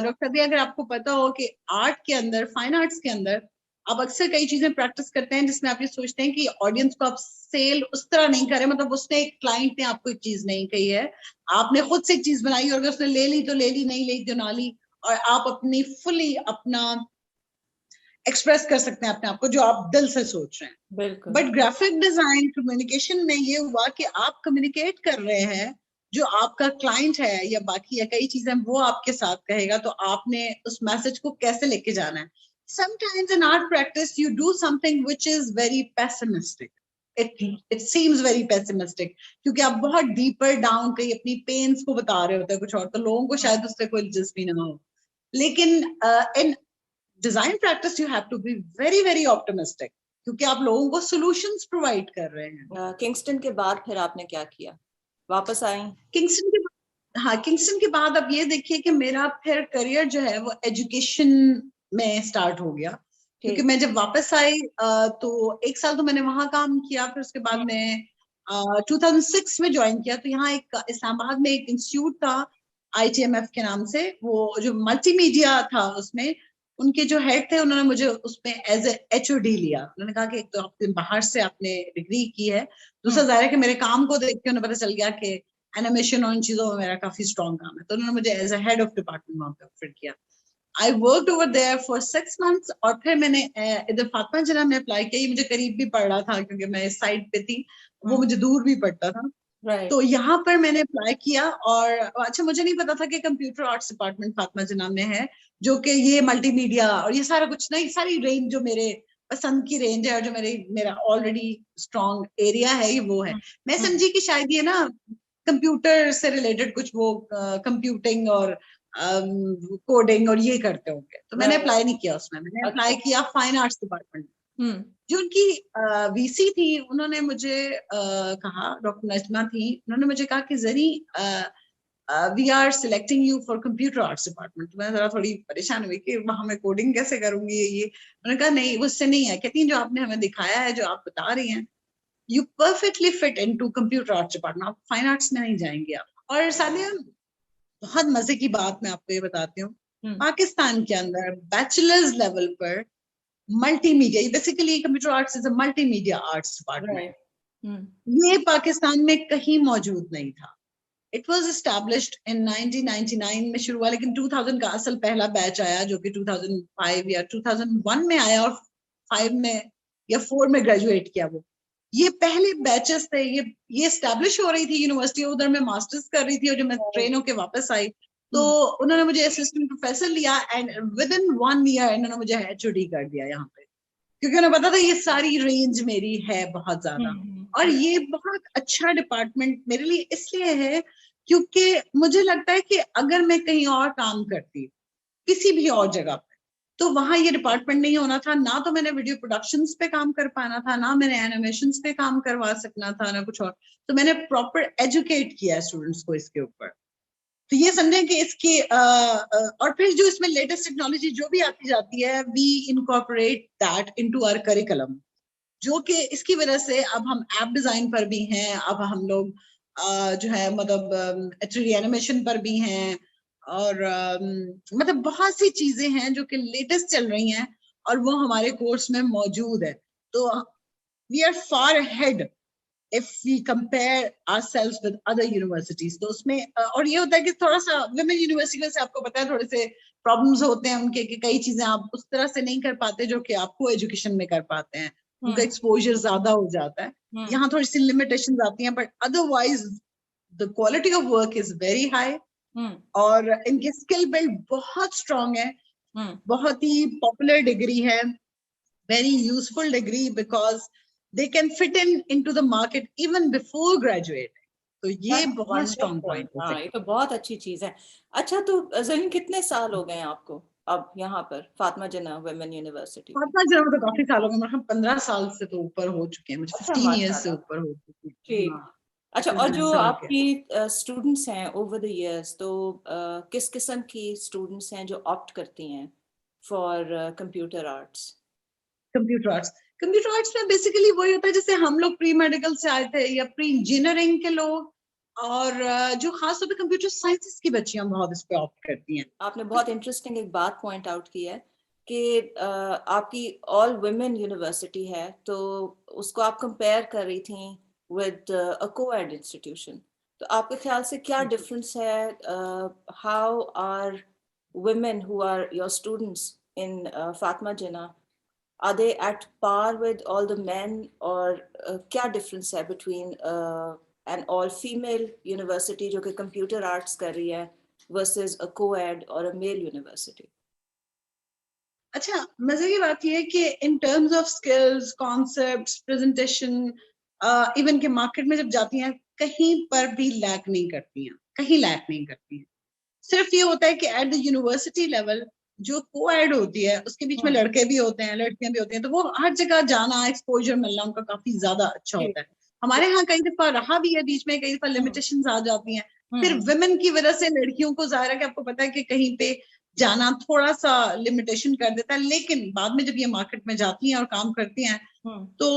डॉक्टर अभी अगर आपको पता हो कि आर्ट के अंदर, फाइन आर्ट्स के अंदर आप अक्सर कई चीजें प्रैक्टिस करते हैं जिसमें आप ये सोचते हैं कि ऑडियंस को आप सेल उस तरह नहीं करें, मतलब उसने एक क्लाइंट ने आपको एक चीज नहीं कही है, आपने खुद से एक चीज बनाई और अगर उसने ले ली तो ले ली, नहीं ली तो ना ली, और आप अपनी फुली अपना एक्सप्रेस कर सकते हैं अपने आप को जो आप दिल से सोच रहे हैं। बिल्कुल। बट ग्राफिक डिजाइन कम्युनिकेशन में ये हुआ कि आप कम्युनिकेट कर रहे हैं, जो आपका क्लाइंट है या बाकी या कई चीजें वो आपके साथ कहेगा, तो आपने उस मैसेज को कैसे लेके जाना है। Sometimes in art practice you do something which is very pessimistic. It seems very pessimistic क्योंकि आप बहुत डीपर डाउन कहीं अपनी पेन्स को बता रहे होते हैं कुछ और, तो लोगों को शायद उससे कोई दिलचस्पी ना हो। लेकिन in design practice you have to be very very optimistic क्योंकि आप लोगों को सॉल्यूशंस प्रोवाइड कर रहे हैं। किंगस्टन के बाद फिर आपने क्या किया? वापस आई? किंगस्टन के हाँ, किंगस्टन के बाद अब ये देखिए कि मेरा फिर करियर जो है वो एजुकेशन में स्टार्ट हो गया। क्योंकि मैं जब वापस आई तो 1 साल तो मैंने वहां काम किया, फिर उसके बाद मैं 2006 में ज्वाइन किया। तो यहाँ एक इस्लामाबाद में एक इंस्टीट्यूट था ITMF के नाम से, वो जो मल्टीमीडिया था उसमें उनके जो हेड थे उन्होंने मुझे उसमें एज ए HOD लिया। उन्होंने कहा कि एक तो आपने बाहर से आपने डिग्री की है, दूसरा जाहिर है कि मेरे काम को देख के उन्हें पता चल गया कि एनिमेशन और इन चीजों में मेरा काफी स्ट्रॉन्ग काम है, तो उन्होंने मुझे as a head of department वहां पे ऑफर किया। I worked over there for 6 months और फिर मैंने इधर फातिमा जिला में अप्लाई किया। ये मुझे करीब भी पड़ रहा था क्योंकि मैं इस साइड पे थी, वो मुझे दूर भी पड़ता था। तो यहाँ पर मैंने अप्लाई किया और अच्छा मुझे नहीं पता था कि कंप्यूटर आर्ट्स डिपार्टमेंट फातिमा जिला में है, जो कि ये मल्टीमीडिया और ये सारा कुछ नहीं, सारी रेंज जो मेरे पसंद की रेंज है और जो मेरा ऑलरेडी स्ट्रॉन्ग एरिया है ये वो है। मैं समझी कि शायद ये ना कंप्यूटर से रिलेटेड कुछ वो कंप्यूटिंग और कोडिंग और ये करते होंगे, तो मैंने अप्लाई नहीं किया उसमें। मैंने अप्लाई किया फाइन आर्ट्स डिपार्टमेंट। जो उनकी VC थी उन्होंने मुझे कहा, डॉक्टर नजमा थी, उन्होंने मुझे कहा कि जरी we are selecting you for computer arts department. तो मैं जरा थोड़ी परेशान हुई कि वहां मैं कोडिंग कैसे करूंगी ये। उन्होंने कहा नहीं उससे नहीं है, कहती जो आपने हमें दिखाया है, जो आप बता रही हैं, you perfectly fit into computer arts department, आप फाइन आर्ट्स में नहीं जाएंगे आप। और सानिया बहुत मजे की बात मैं आपको ये बताती हूँ, पाकिस्तान के अंदर बैचलर्स लेवल पर multimedia, basically computer arts is a multimedia arts department, ये पाकिस्तान में कहीं मौजूद नहीं था। इट वाज एस्टैब्लिश्ड इन 1999 में शुरू हुआ, लेकिन 2000 का असल पहला बैच आया जो कि 2005 या 2001 में आया और 5 में या 4 में ग्रेजुएट किया। वो ये पहले बैचेस थे, ये एस्टैब्लिश हो रही थी यूनिवर्सिटी, उधर मैं मास्टर्स कर रही थी और जब मैं ट्रेन होके वापस आई तो उन्होंने मुझे असिस्टेंट प्रोफेसर लिया एंड विद इन 1 ईयर इन्होंने मुझे HOD कर दिया यहाँ पे, क्योंकि उन्हें पता था ये सारी रेंज मेरी है बहुत ज्यादा। और ये बहुत अच्छा डिपार्टमेंट मेरे लिए इसलिए है क्योंकि मुझे लगता है कि अगर मैं कहीं और काम करती किसी भी और जगह पे तो वहां ये डिपार्टमेंट नहीं होना था, ना तो मैंने वीडियो प्रोडक्शंस पे काम कर पाना था, ना मैंने एनिमेशंस पे काम करवा सकना था, ना कुछ और। तो मैंने प्रॉपर एजुकेट किया स्टूडेंट्स को इसके ऊपर। तो ये समझें कि इसके और फिर जो इसमें लेटेस्ट टेक्नोलॉजी जो भी आती जाती है, we incorporate that into our curriculum, जो कि इसकी वजह से अब हम ऐप डिजाइन पर भी हैं, अब हम लोग जो है मतलब 3D एनिमेशन पर भी हैं, और मतलब बहुत सी चीजें हैं जो कि लेटेस्ट चल रही हैं और वो हमारे कोर्स में मौजूद है। तो we are far ahead if we compare ourselves with other universities, तो उसमें और ये होता है कि थोड़ा सा women university में से आपको पता है थोड़े से प्रॉब्लम्स होते हैं उनके कि कई चीजें आप उस तरह से नहीं कर पाते जो कि आपको एजुकेशन में कर पाते हैं, उनका एक्सपोजर ज्यादा हो जाता है, यहाँ थोड़ी सी लिमिटेशंस आती हैं, but otherwise the quality of work is very high और इनके स्किल बिल्ड बहुत स्ट्रांग है, बहुत ही पॉपुलर डिग्री है, very useful degree because they can fit into the market even before graduating. तो ये बहुत स्ट्रॉन्ग पॉइंट है। हाँ, ये तो बहुत अच्छी चीज है। अच्छा, तो ज़रीन कितने साल हो गए हैं आपको अब यहाँ पर फातिमा जिन्ना वुमेन यूनिवर्सिटी? फातिमा जिन्ना में तो काफी साल हो गए, मतलब 15 साल से तो ऊपर हो चुके हैं, मुझे 15 इयर्स से ऊपर हो चुके हैं। ठीक। अच्छा, और जो आपकी स्टूडेंट्स हैं ओवर द इयर्स, तो किस किस्म की स्टूडेंट्स हैं जो ऑप्ट करती हैं for computer arts? Computer arts में बेसिकली वही होता है जैसे हम लोग प्री मेडिकल से आए थे या प्री इंजीनियरिंग के लोग, और जो खासतौर पे कंप्यूटर साइंसेस की बच्चियां बहुत इस पे ऑप्ट करती हैं। आपने बहुत इंटरेस्टिंग एक बात पॉइंट आउट की है कि आपकी ऑल वुमेन यूनिवर्सिटी है, तो उसको आप कंपेयर कर रही थी विद अ कोएड इंस्टीट्यूशन, तो आपके ख्याल से क्या डिफरेंस है? How are women who are your students in Fatima Jinnah, are they at par with all the men, or क्या difference है between an all female university जो कि computer arts कर रही है versus a co-ed or a male university? अच्छा, मजे की बात यह है कि इन terms of skills, concepts, presentation, even के मार्केट में जब जाती हैं कहीं पर भी लैक नहीं करती हैं, कहीं लैक नहीं करती हैं। सिर्फ ये होता है कि एट द यूनिवर्सिटी लेवल जो को-एड होती है उसके बीच में लड़के भी होते हैं, लड़कियां भी होती हैं, तो वो हर जगह जाना, एक्सपोजर मिलना उनका काफी ज्यादा अच्छा होता है। हमारे यहाँ कई दफा रहा भी है, बीच में कई दफा लिमिटेशंस आ जाती हैं, फिर विमेन की वजह से लड़कियों को जाहिर है कि आपको पता है कि कहीं पे जाना थोड़ा सा लिमिटेशन कर देता है, लेकिन बाद में जब ये मार्केट में जाती हैं और काम करती हैं तो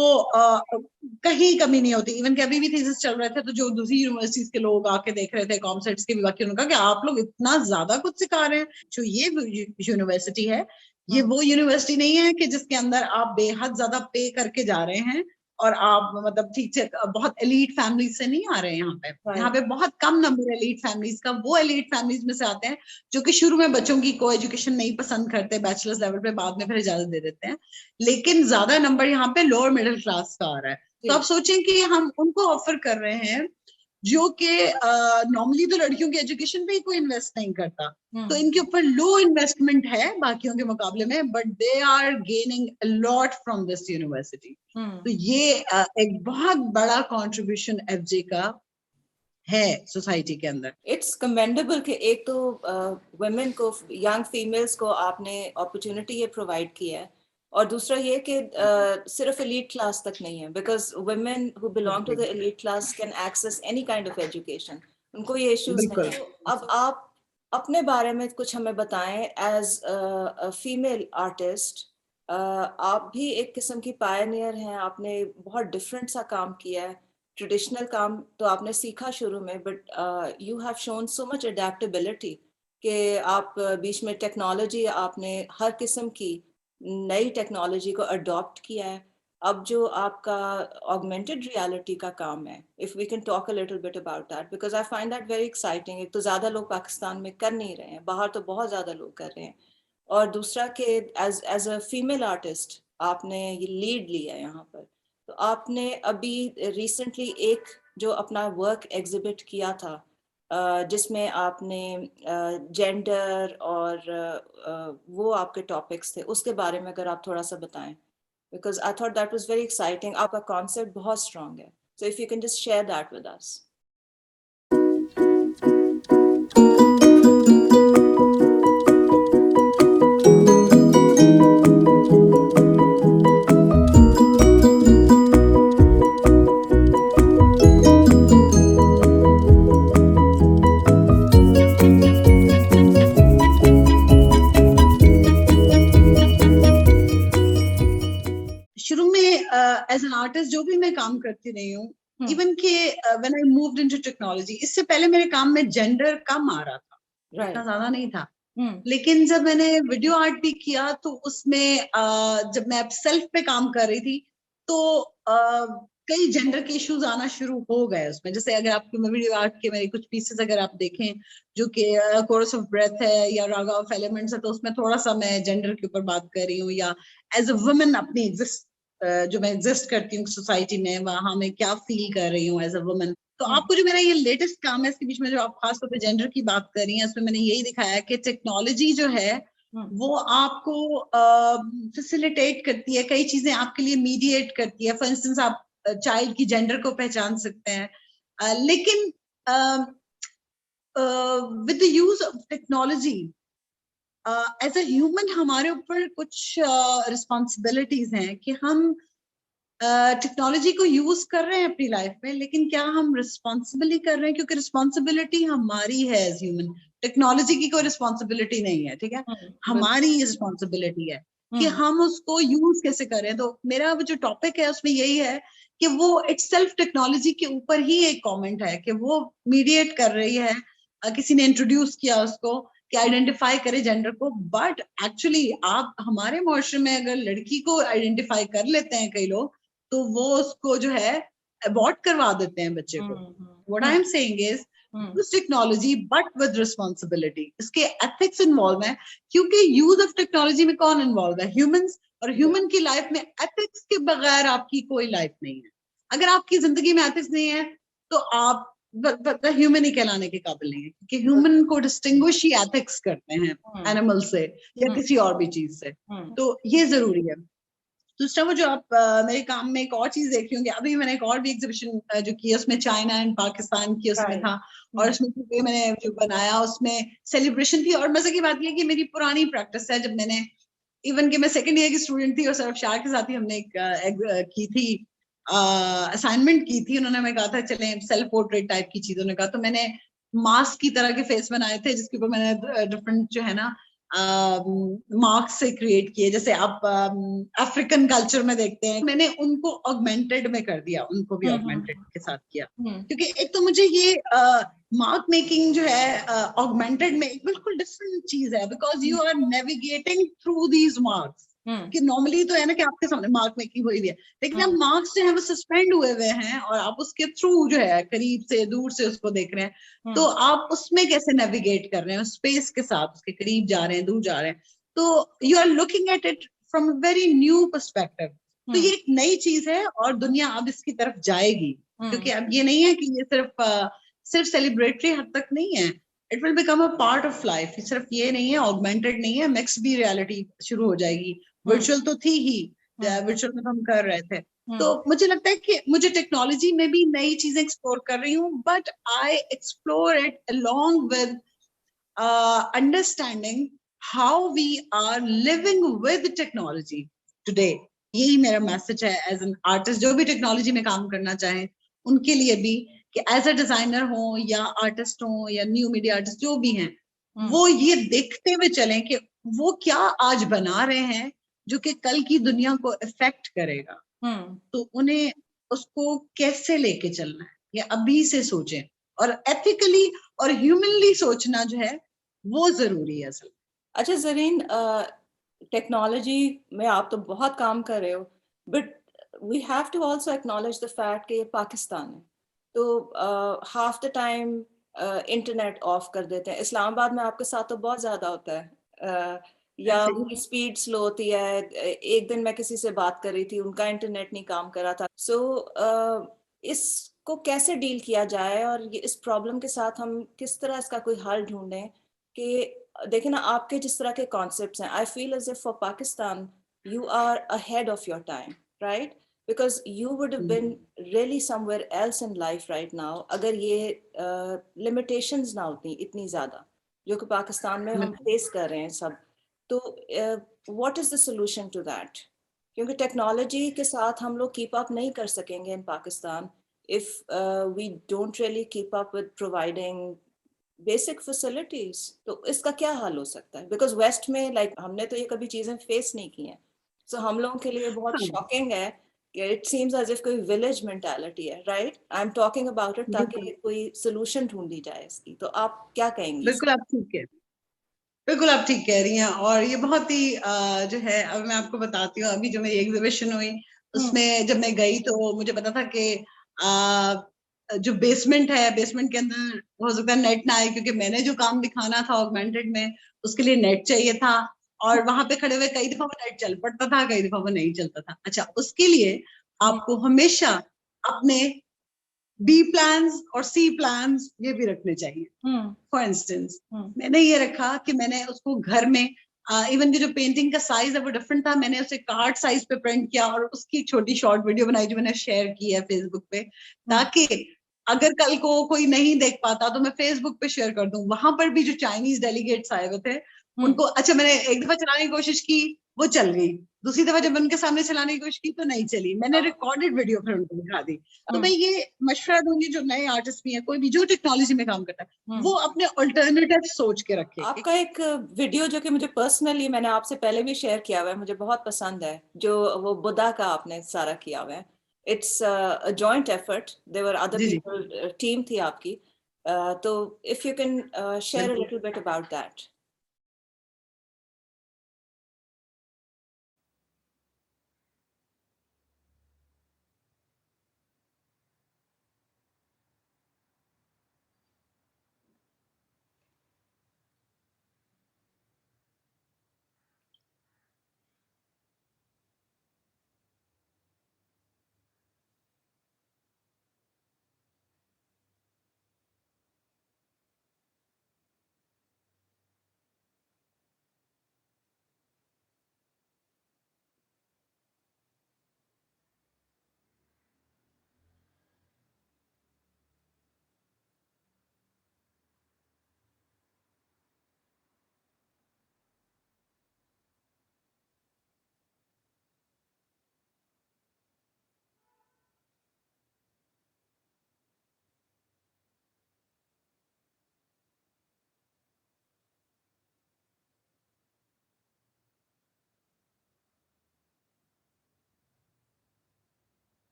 कहीं कमी नहीं होती। इवन के अभी भी थीसिस चल रहे थे तो जो दूसरी यूनिवर्सिटीज के लोग आके देख रहे थे, कॉमसेट्स के भी बाकी, उन्होंने कहा कि आप लोग इतना ज्यादा कुछ सिखा रहे हैं। जो ये यूनिवर्सिटी है, ये वो यूनिवर्सिटी नहीं है कि जिसके अंदर आप बेहद ज्यादा पे करके जा रहे हैं और आप मतलब ठीक से बहुत एलीट फैमिलीज से नहीं आ रहे हैं यहाँ पे। यहाँ पे बहुत कम नंबर एलीट फैमिलीज का, वो एलीट फैमिलीज में से आते हैं जो कि शुरू में बच्चों की को एजुकेशन नहीं पसंद करते, बैचलर्स लेवल पे, बाद में फिर इजाजत दे देते हैं, लेकिन ज्यादा नंबर यहाँ पे लोअर मिडिल क्लास का आ रहा है। तो आप सोचें कि हम उनको ऑफर कर रहे हैं जो कि नॉर्मली तो लड़कियों की एजुकेशन पे ही कोई इन्वेस्ट नहीं करता, तो इनके ऊपर लो इन्वेस्टमेंट है बाकियों के मुकाबले में, but they are gaining a lot from this university. तो ये एक बहुत बड़ा कंट्रीब्यूशन एफजे का है सोसाइटी के अंदर। इट्स कमेंडेबल कि एक तो वुमेन को, यंग फीमेल्स को आपने अपॉर्चुनिटी ये प्रोवाइड की है, और दूसरा ये कि सिर्फ एलीट क्लास तक नहीं है, because women who belong to the elite class can access any kind of education, उनको ये इश्यूज नहीं है। अब आप अपने बारे में कुछ हमें बताएं एज अ फीमेल आर्टिस्ट। आप भी एक किस्म की पायनियर हैं, आपने बहुत डिफरेंट सा काम किया है। ट्रेडिशनल काम तो आपने सीखा शुरू में, but you have shown so much adaptability कि आप बीच में टेक्नोलॉजी, आपने हर किस्म की नई टेक्नोलॉजी को अडॉप्ट किया है। अब जो आपका ऑगमेंटेड रियलिटी का काम है, if we can talk a little bit about that, because I find that very exciting. एक तो ज्यादा लोग पाकिस्तान में कर नहीं रहे हैं, बाहर तो बहुत ज्यादा लोग कर रहे हैं, और दूसरा कि एज अ फीमेल आर्टिस्ट आपने ये लीड लिया है यहाँ पर। तो आपने अभी रिसेंटली एक जो अपना वर्क एग्जिबिट किया था जिसमें आपने जेंडर और वो आपके टॉपिक्स थे, उसके बारे में अगर आप थोड़ा सा बताएं, because I thought that was very exciting. आपका कॉन्सेप्ट बहुत स्ट्रांग है, so if you can just share that with us. As an artist जो भी मैं काम करती रही हूँ, इवन के when I moved into technology, इससे पहले मेरे काम में जेंडर कम आ रहा था, इतना ज्यादा नहीं था। लेकिन जब मैंने वीडियो आर्ट भी किया तो उसमें जब मैं सेल्फ पे काम कर रही थी तो कई जेंडर के इश्यूज आना शुरू हो गए उसमें। जैसे अगर आपकी वीडियो आर्ट के मेरे कुछ पीसेस अगर आप देखें जो कि कोरस ऑफ ब्रेथ है या रागा ऑफ एलिमेंट्स है, तो उसमें थोड़ा सा मैं जेंडर के ऊपर बात कर रही हूँ, या एज अ वुमन अपनी जो मैं एग्जिस्ट करती हूँ सोसाइटी में, वहां मैं क्या फील कर रही हूँ एज अ वुमन। तो आपको जो मेरा ये लेटेस्ट काम है इसके बीच में जो आप खासतौर पर जेंडर की बात कर रही हैं, उसमें मैंने यही दिखाया कि टेक्नोलॉजी जो है वो आपको फैसिलिटेट करती है, कई चीजें आपके लिए मीडिएट करती है। फॉर इंस्टेंस आप चाइल्ड की जेंडर को पहचान सकते हैं, लेकिन with the use of technology as a human हमारे ऊपर कुछ रिस्पॉन्सिबिलिटीज हैं कि हम टेक्नोलॉजी को यूज कर रहे हैं अपनी लाइफ में, लेकिन क्या हम रिस्पॉन्सिबली कर रहे हैं? क्योंकि रिस्पॉन्सिबिलिटी हमारी है एज ह्यूमन, टेक्नोलॉजी की कोई रिस्पॉन्सिबिलिटी नहीं है, ठीक है? हमारी रिस्पॉन्सिबिलिटी है कि हम उसको यूज कैसे करें। तो मेरा जो टॉपिक है उसमें यही है कि वो इटसेल्फ टेक्नोलॉजी के ऊपर ही एक कमेंट है कि वो मीडिएट कर रही है, किसी ने इंट्रोड्यूस किया उसको कि आइडेंटिफाई करे जेंडर को, बट एक्चुअली आप हमारे मुआशरे में अगर लड़की को आइडेंटिफाई कर लेते हैं कई लोग, तो वो उसको जो है अबॉर्ट करवा देते हैं बच्चे को। What I am saying is use technology but with responsibility. इसके एथिक्स इन्वॉल्व है, क्योंकि यूज ऑफ टेक्नोलॉजी में कौन इन्वॉल्व है? ह्यूमंस। और ह्यूमन की लाइफ में एथिक्स के बगैर आपकी कोई लाइफ नहीं है। अगर आपकी जिंदगी में एथिक्स नहीं है तो आप ह्यूमन ही कहलाने के काबिल नहीं है, क्योंकि ह्यूमन को डिस्टिंग्विश ही एथिक्स करते हैं एनिमल से या किसी और भी चीज से। तो ये जरूरी है। दूसरा वो जो आप मेरे काम में एक और चीज देख रही होंगे, अभी मैंने एक और भी एग्जीबिशन जो की उसमें चाइना एंड पाकिस्तान की उसमें था, और उसमें मैंने जो बनाया उसमें सेलिब्रेशन थी। और मजे की बात यह कि मेरी पुरानी प्रैक्टिस है, जब मैंने इवन कि मैं सेकेंड ईयर की स्टूडेंट थी और सर शाह के साथ ही हमने एक की थी असाइनमेंट की थी। उन्होंने हमें कहा था चलें सेल्फ पोर्ट्रेट टाइप की चीज, उन्होंने कहा, तो मैंने मास्क की तरह के फेस बनाए थे जिसके ऊपर मैंने डिफरेंट जो है ना मार्क्स से क्रिएट किए। जैसे आप अफ्रीकन कल्चर में देखते हैं, मैंने उनको ऑगमेंटेड में कर दिया, उनको भी ऑगमेंटेड के साथ किया, क्योंकि एक तो मुझे ये मार्क मेकिंग जो है ऑगमेंटेड में एक बिल्कुल डिफरेंट चीज है, because you are navigating through these marks. कि नॉर्मली तो है ना कि आपके सामने मार्क मेकिंग हुई है, लेकिन अब मार्क्स जो है वो सस्पेंड हुए हुए हैं और आप उसके थ्रू जो है करीब से दूर से उसको देख रहे हैं। तो आप उसमें कैसे नेविगेट कर रहे हैं स्पेस के साथ, उसके करीब जा रहे हैं, दूर जा रहे हैं, तो you are looking at it from a very new perspective. तो ये एक नई चीज है और दुनिया अब इसकी तरफ जाएगी, क्योंकि अब ये नहीं है कि ये सिर्फ सेलिब्रेटरी हद तक नहीं है, it will become a part of life. सिर्फ ये नहीं है, ऑगमेंटेड नहीं है, मिक्स भी रियलिटी शुरू हो जाएगी। वर्चुअल तो थी ही, वर्चुअल में हम कर रहे थे। तो मुझे लगता है कि मुझे टेक्नोलॉजी में भी नई चीजें एक्सप्लोर कर रही हूँ, but I explore it along with understanding how we are living with technology today. यही मेरा मैसेज है एज एन आर्टिस्ट, जो भी टेक्नोलॉजी में काम करना चाहें उनके लिए भी, कि एज अ डिजाइनर हो या आर्टिस्ट हो या न्यू मीडिया आर्टिस्ट जो भी हैं, वो ये देखते हुए चलें कि वो क्या आज बना रहे हैं जो कि कल की दुनिया को इफेक्ट करेगा। तो उन्हें उसको कैसे लेके चलना है ये अभी से सोचें, और एथिकली और ह्यूमनली सोचना जो है वो जरूरी है असल। अच्छा ज़रीन, टेक्नोलॉजी में आप तो बहुत काम कर रहे हो, but we have to also acknowledge the fact कि ये पाकिस्तान है, तो half the time internet off कर देते हैं। इस्लामाबाद में आपके साथ तो बहुत ज्यादा होता है, या उनकी स्पीड स्लो होती है। एक दिन मैं किसी से बात कर रही थी, उनका इंटरनेट नहीं काम कर रहा था। सो इसको कैसे डील किया जाए और ये इस प्रॉब्लम के साथ हम किस तरह इसका कोई हल ढूंढें? कि देखिए ना, आपके जिस तरह के कॉन्सेप्ट्स हैं, I feel as if for Pakistan you are ahead of your time, right? because you would have been really somewhere else in life right now अगर ये limitations ना होती इतनी ज़्यादा जो कि पाकिस्तान में हम फेस कर रहे हैं सब। तो what is the solution to that? क्योंकि टेक्नोलॉजी के साथ हम लोग कीप अप नहीं कर सकेंगे इन Pakistan if we don't really keep up with providing basic facilities। तो इसका क्या हल हो सकता है? because वेस्ट में like हमने तो ये कभी चीज़ें फेस नहीं की हैं, so हम लोगों के लिए बहुत शॉकिंग है। It seems as if कोई विलेज मेंटालिटी है, right? I am talking about it ताकि कोई सोल्यूशन ढूंढी जाए इसकी। तो आप क्या कहेंगी? बिल्कुल आप ठीक है, बिल्कुल आप ठीक कह रही हैं। और ये बहुत ही जो है, अब मैं आपको बताती हूँ, अभी जो मेरी एग्जीबिशन हुई उसमें जब मैं गई तो मुझे पता था कि जो बेसमेंट है, बेसमेंट के अंदर हो सकता है नेट ना आए, क्योंकि मैंने जो काम दिखाना था ऑगमेंटेड में उसके लिए नेट चाहिए था, और वहां पे खड़े हुए कई दफा वो नेट चल पड़ता था, कई दफा वो नहीं चलता था। अच्छा, उसके लिए आपको हमेशा अपने बी प्लान्स और सी प्लान्स ये भी रखने चाहिए। फॉर इंस्टेंस मैंने ये रखा कि मैंने उसको घर में इवन की जो पेंटिंग का साइज है वो डिफरेंट था, मैंने उसे कार्ड साइज पे प्रिंट किया और उसकी छोटी शॉर्ट वीडियो बनाई जो मैंने शेयर की है फेसबुक पे, ताकि अगर कल को कोई नहीं देख पाता तो मैं फेसबुक पे शेयर कर दूं। वहां पर भी जो चाइनीज डेलीगेट्स आए हुए थे उनको, अच्छा मैंने एक दफा चलाने की कोशिश की, वो चल गई, दूसरी दफा जब उनके सामने चलाने की कोशिश की तो नहीं चली, मैंने रिकॉर्डेड वीडियो फिर उनको दिखा दी। तो मैं ये मशवरा दूंगी जो नए आर्टिस्ट भी हैं, कोई भी जो टेक्नोलॉजी में काम करता है, वो अपने अल्टरनेटिव सोच के रखे। आपका एक वीडियो जो कि मुझे पर्सनली, मैंने आपसे पहले भी शेयर किया हुआ है, मुझे बहुत पसंद है, जो वो बुद्धा का आपने सारा किया हुआ है। It's a joint effort, there were other जी जी पीपल, टीम थी आपकी। तो if you can share a little bit about that.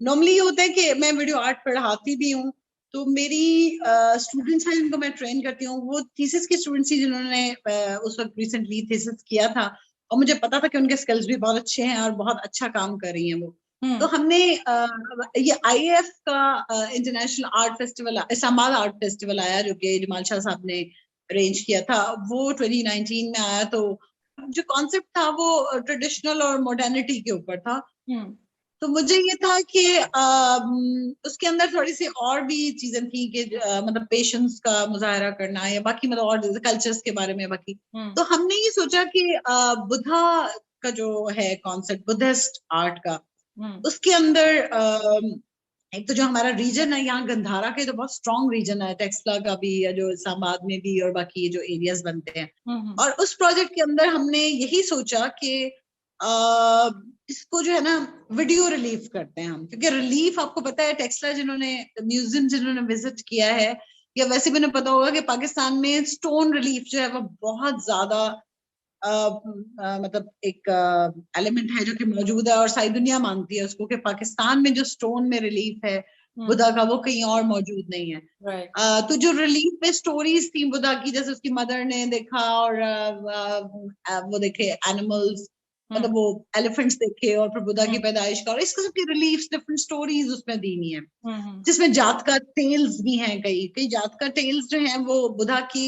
Normally ये होता है कि मैं वीडियो आर्ट पढ़ाती भी हूँ, तो मेरी स्टूडेंट्स हैं जिनको मैं ट्रेन करती हूँ, वो थीसिस की स्टूडेंट्स थी जिन्होंने उस वक्त रिसेंटली थीसिस किया था, और मुझे पता था कि उनके स्किल्स भी बहुत अच्छे हैं और बहुत अच्छा काम कर रही हैं वो। तो हमने ये IAF का international art festival, Islamabad art festival आया, जो कि जमाल शाह साहब ने अरेंज किया था, वो 2019 में आया। तो जो कॉन्सेप्ट था वो ट्रेडिशनल और मॉडर्निटी के ऊपर था। तो मुझे ये था कि उसके अंदर थोड़ी सी और भी चीजें थी कि मतलब पेशेंस का मुजाहरा करना या बाकी मतलब और कल्चर्स के बारे में बाकी। तो हमने ये सोचा कि बुद्धा का जो है कॉन्सेप्ट बुद्धिस्ट आर्ट का, उसके अंदर एक तो जो हमारा रीजन है यहाँ गंधारा के तो बहुत स्ट्रॉन्ग रीजन है, टेक्सला का भी या जो इस्लामाबाद में भी और बाकी ये जो एरियाज बनते हैं। और उस प्रोजेक्ट के अंदर हमने यही सोचा कि इसको जो है ना वीडियो रिलीफ करते हैं हम, क्योंकि रिलीफ आपको पता है टेक्सला जिन्होंने म्यूजियम जिन्होंने विजिट किया है या वैसे भी उन्हें पता होगा कि पाकिस्तान में स्टोन रिलीफ जो है वो बहुत ज्यादा मतलब एक एलिमेंट है जो कि मौजूद है और सारी दुनिया मानती है उसको कि पाकिस्तान में जो स्टोन में रिलीफ है बुद्धा का, वो कहीं और मौजूद नहीं है। Right. तो जो रिलीफ पे स्टोरीज थी बुद्धा की, जैसे उसकी मदर ने देखा और वो देखे एनिमल्स, मतलब वो एलिफेंट्स देखे और फिर बुद्धा की पैदाइश का, और इस किस्म की रिलीफ डिफरेंट स्टोरीज उसमें दी हुई है, जिसमें जात का टेल्स भी हैं, कई कई जात का टेल्स जो हैं वो बुद्धा की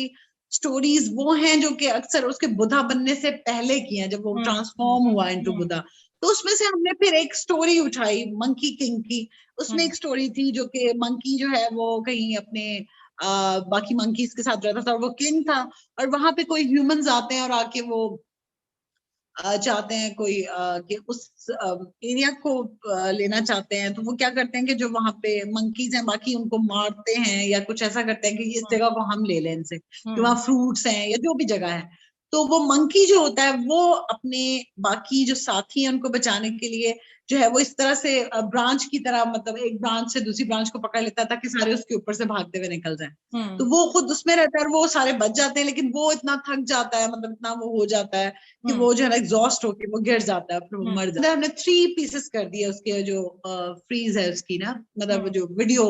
स्टोरीज वो हैं जो कि अक्सर उसके बुद्धा बनने से पहले की हैं, जब वो ट्रांसफॉर्म हुआ इनटू बुद्धा। तो उसमें से हमने फिर एक स्टोरी उठाई मंकी किंग की। उसमें एक स्टोरी थी जो कि मंकी जो है वो कहीं अपने बाकी मंकीज के साथ रहता था और वो किंग था, और वहां पे कोई ह्यूमंस आते हैं और आके वो चाहते हैं कोई कि उस एरिया को लेना चाहते हैं। तो वो क्या करते हैं कि जो वहां पे मंकीज हैं बाकी उनको मारते हैं या कुछ ऐसा करते हैं कि इस जगह को हम ले लें इनसे, कि वहाँ फ्रूट्स हैं या जो भी जगह है। तो वो मंकी जो होता है वो अपने बाकी जो साथी हैं उनको बचाने के लिए जो है वो इस तरह से ब्रांच की तरह, मतलब एक ब्रांच से दूसरी ब्रांच को पकड़ लेता है ताकि सारे उसके ऊपर से भागते हुए निकल जाएं। तो वो खुद उसमें रहता है और वो सारे बच जाते हैं, लेकिन वो इतना थक जाता है, मतलब इतना वो हो जाता है कि वो जो है ना एग्जॉस्ट होके वो गिर जाता है, फिर वो मर जाता है। हमने 3 पीसेस कर दिए उसके जो फ्रीज है उसकी ना, मतलब जो वीडियो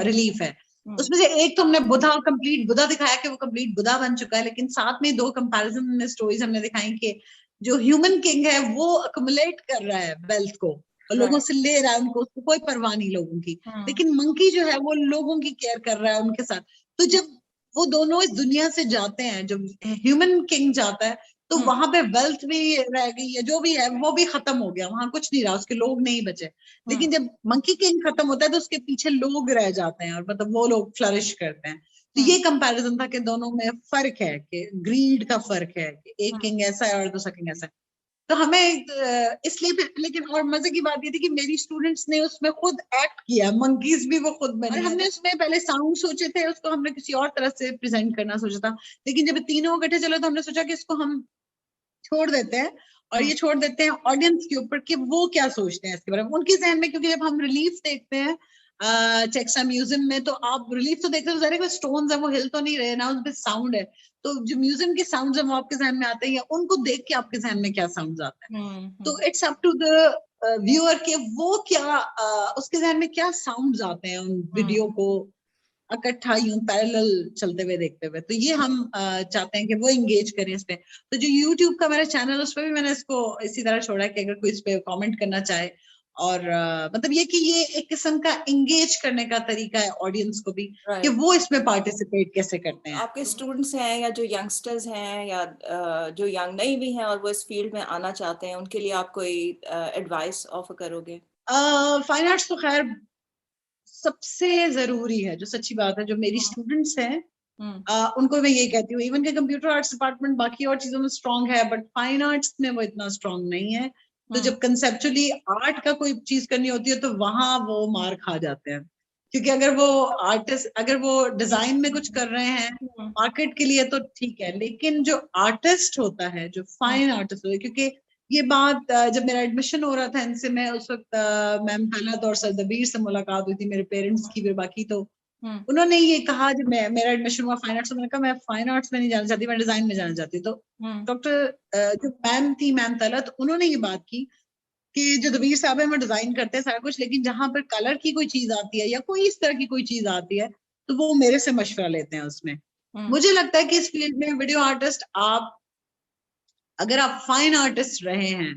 रिलीफ है उसमें से एक तो हमने बुद्धा कंप्लीट बुद्धा दिखाया कि वो कंप्लीट बुद्धा बन चुका है, लेकिन साथ में 2 कंपैरिजन स्टोरीज हमने दिखाई कि जो ह्यूमन किंग है वो अक्युमुलेट कर रहा है वेल्थ को और लोगों से ले रहा है उनको, उसको कोई परवाह नहीं लोगों की, लेकिन मंकी जो है वो लोगों की केयर कर रहा है उनके साथ। तो जब वो दोनों इस दुनिया से जाते हैं, जब ह्यूमन किंग जाता है तो वहां पे वेल्थ भी रह गई है, जो भी है वो भी खत्म हो गया, वहां कुछ नहीं रहा, उसके लोग नहीं बचे। लेकिन जब मंकी किंग खत्म होता है तो उसके पीछे लोग रह जाते हैं और मतलब वो लोग फ्लरिश करते हैं। तो ये कंपैरिजन था कि दोनों में फर्क है, कि ग्रीड का फर्क है, कि एक किंग ऐसा है और दूसरा किंग ऐसा है। तो हमें इसलिए फिर, लेकिन और मजे की बात ये थी कि मेरी स्टूडेंट्स ने उसमें खुद एक्ट किया, मंकीज भी वो खुद बने। और हमने उसमें पहले साउंड सोचे थे, उसको हमने किसी और तरह से प्रेजेंट करना सोचा था, लेकिन जब तीनों इकट्ठे चले तो हमने सोचा कि इसको हम छोड़ देते हैं और ये छोड़ देते हैं ऑडियंस के ऊपर कि वो क्या सोचते हैं इसके बारे में, उनके जहन में। क्योंकि जब हम रिलीफ देखते हैं टेक्सा म्यूजियम में, तो आप रिलीफ तो देखते हो, सारे स्टोन्स है वो हिल तो नहीं रहे ना, उसमें साउंड है, तो जो म्यूजियम के साउंड है वो आपके जहन में आते हैं, या उनको देख के आपके जहन में क्या साउंड आता है। तो it's up to the viewer के वो क्या उसके जहन में क्या साउंड आते हैं उन वीडियो को इकट्ठा यूं पैरेलल चलते हुए देखते हुए। तो ये हम चाहते हैं कि वो एंगेज करें इस पे। तो जो YouTube का मेरा चैनल, उस पर भी मैंने इसको इसी तरह छोड़ा है कि अगर कोई इस पे कमेंट करना चाहे, और मतलब ये कि ये एक किस्म का एंगेज करने का तरीका है ऑडियंस को भी, कि वो इसमें पार्टिसिपेट कैसे करते हैं। आपके स्टूडेंट्स हैं या जो यंगस्टर्स हैं या जो यंग नहीं भी हैं और वो इस फील्ड में आना चाहते हैं, उनके लिए आप कोई एडवाइस ऑफर करोगे? फाइन आर्ट्स तो खैर सबसे जरूरी है, जो सच्ची बात है। जो मेरी स्टूडेंट्स हैं उनको मैं यही कहती हूँ, इवन के कंप्यूटर आर्ट्स डिपार्टमेंट बाकी और चीजों में स्ट्रांग है, बट फाइन आर्ट्स में वो इतना स्ट्रांग नहीं है। तो जब कंसेप्चुअली आर्ट का कोई चीज करनी होती है तो वहां वो मार खा जाते हैं, क्योंकि अगर वो आर्टिस्ट, अगर वो डिजाइन में कुछ कर रहे हैं मार्केट के लिए तो ठीक है, लेकिन जो आर्टिस्ट होता है, जो फाइन आर्टिस्ट होता है, क्योंकि ये बात जब मेरा एडमिशन हो रहा था इनसे, मैं उस वक्त मैम तलत और सर दबीर से मुलाकात हुई थी, मेरे पेरेंट्स की भी, बाकी तो उन्होंने ये कहा, जब मेरा एडमिशन हुआ फाइन आर्ट्स में, मैंने कहा मैं फाइन आर्ट्स में नहीं जाना चाहती, मैं डिजाइन में जाना चाहती। तो डॉक्टर जो मैम थी, मैम तलत, उन्होंने ये बात की कि जो दबीर साहब है वो डिजाइन करते हैं सारा कुछ, लेकिन जहां पर कलर की कोई चीज आती है या कोई इस तरह की कोई चीज आती है तो वो मेरे से मशवरा लेते हैं उसमें। मुझे लगता है कि इस फील्ड में वीडियो आर्टिस्ट, आप अगर आप फाइन आर्टिस्ट रहे हैं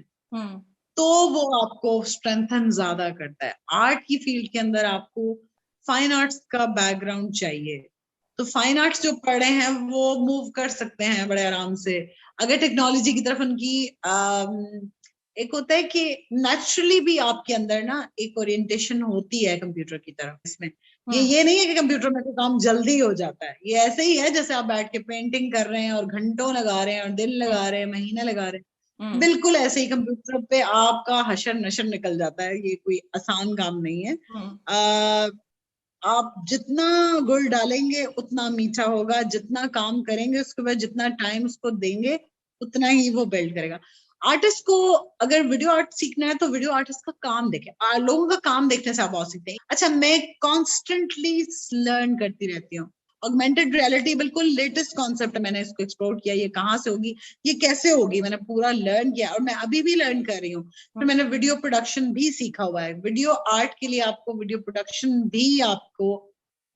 तो वो आपको स्ट्रेंथन ज्यादा करता है। आर्ट की फील्ड के अंदर आपको फाइन आर्ट्स का बैकग्राउंड चाहिए। तो फाइन आर्ट्स जो पढ़े हैं वो मूव कर सकते हैं बड़े आराम से, अगर टेक्नोलॉजी की तरफ उनकी एक होता है कि नेचुरली भी आपके अंदर ना एक ओरिएंटेशन होती है कंप्यूटर की तरफ। इसमें ये नहीं है कि कंप्यूटर में तो काम जल्दी हो जाता है, ये ऐसे ही है जैसे आप बैठ के पेंटिंग कर रहे हैं और घंटों लगा रहे हैं और दिन लगा रहे हैं, महीने लगा रहे हैं, बिल्कुल ऐसे ही कंप्यूटर पे आपका हशर नशर निकल जाता है। ये कोई आसान काम नहीं है। आप जितना गुड़ डालेंगे उतना मीठा होगा, जितना काम करेंगे उसके बाद जितना टाइम उसको देंगे उतना ही वो बिल्ड करेगा। आर्टिस्ट को अगर वीडियो आर्ट सीखना है तो वीडियो आर्टिस्ट का काम देखें, लोगों का काम देखने से आप बहुत सीखते हैं। अच्छा, मैं कॉन्स्टेंटली लर्न करती रहती हूँ ऑगमेंटेड रियलिटी बिल्कुल लेटेस्ट कॉन्सेप्ट है, मैंने इसको एक्सप्लोर किया, ये कहाँ से होगी, ये कैसे होगी, मैंने पूरा लर्न किया और मैं अभी भी लर्न कर रही हूँ। फिर मैंने वीडियो प्रोडक्शन भी सीखा हुआ है। वीडियो आर्ट के लिए आपको वीडियो प्रोडक्शन भी आपको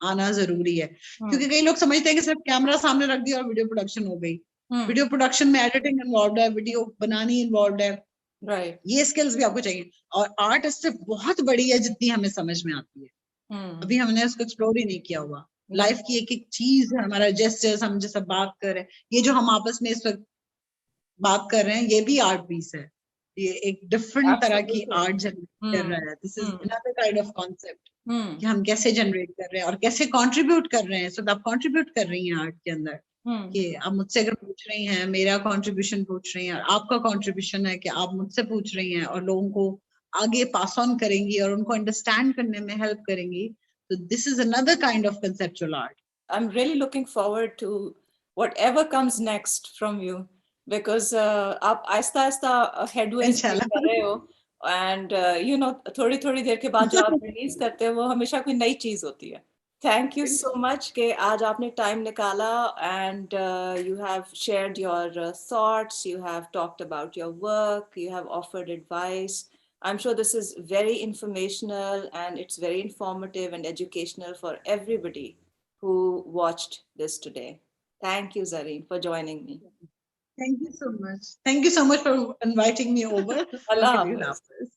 आना जरूरी है, क्योंकि कई लोग समझते हैं कि सिर्फ कैमरा सामने रख दिया और वीडियो प्रोडक्शन हो गई। वीडियो प्रोडक्शन में एडिटिंग इन्वॉल्व है, वीडियो बनानी इन्वॉल्व है, राइट। ये स्किल्स भी आपको चाहिए। और आर्ट इससे बहुत बड़ी है जितनी हमें समझ में आती है, अभी हमने उसको एक्सप्लोर ही नहीं किया हुआ। लाइफ की एक एक चीज है, हमारा जेस्चर्स, हम जैसा बात कर रहे हैं, ये जो हम आपस में इस वक्त बात कर रहे हैं, ये भी आर्ट पीस है, ये एक डिफरेंट तरह की आर्ट जनरेट कर रहा है। This is another kind of concept कि हम कैसे जनरेट कर रहे हैं और कैसे कंट्रीब्यूट कर रहे हैं। सो आप कंट्रीब्यूट कर रही हैं आर्ट के अंदर, कि आप मुझसे अगर पूछ रही हैं, मेरा कंट्रीब्यूशन पूछ रही हैं, और आपका कंट्रीब्यूशन है कि आप मुझसे पूछ रही हैं और लोगों को आगे पास ऑन करेंगी और उनको अंडरस्टैंड करने में हेल्प करेंगी। So this is another kind of conceptual art. I'm really looking forward to whatever comes next from you, because आप आहिस्ता आहिस्ता headways make कर रहे हो, and you know, थोड़ी थोड़ी देर के बाद जो आप रिलीज करते हो वो हमेशा कोई नई चीज होती है। Thank you so much कि आज आपने time निकाला, and you have shared your thoughts, you have talked about your work, you have offered advice. I'm sure this is very informational and it's very informative and educational for everybody who watched this today. Thank you, Zareen, for joining me. Thank you so much. Thank you so much for inviting me over. Allah Hafiz.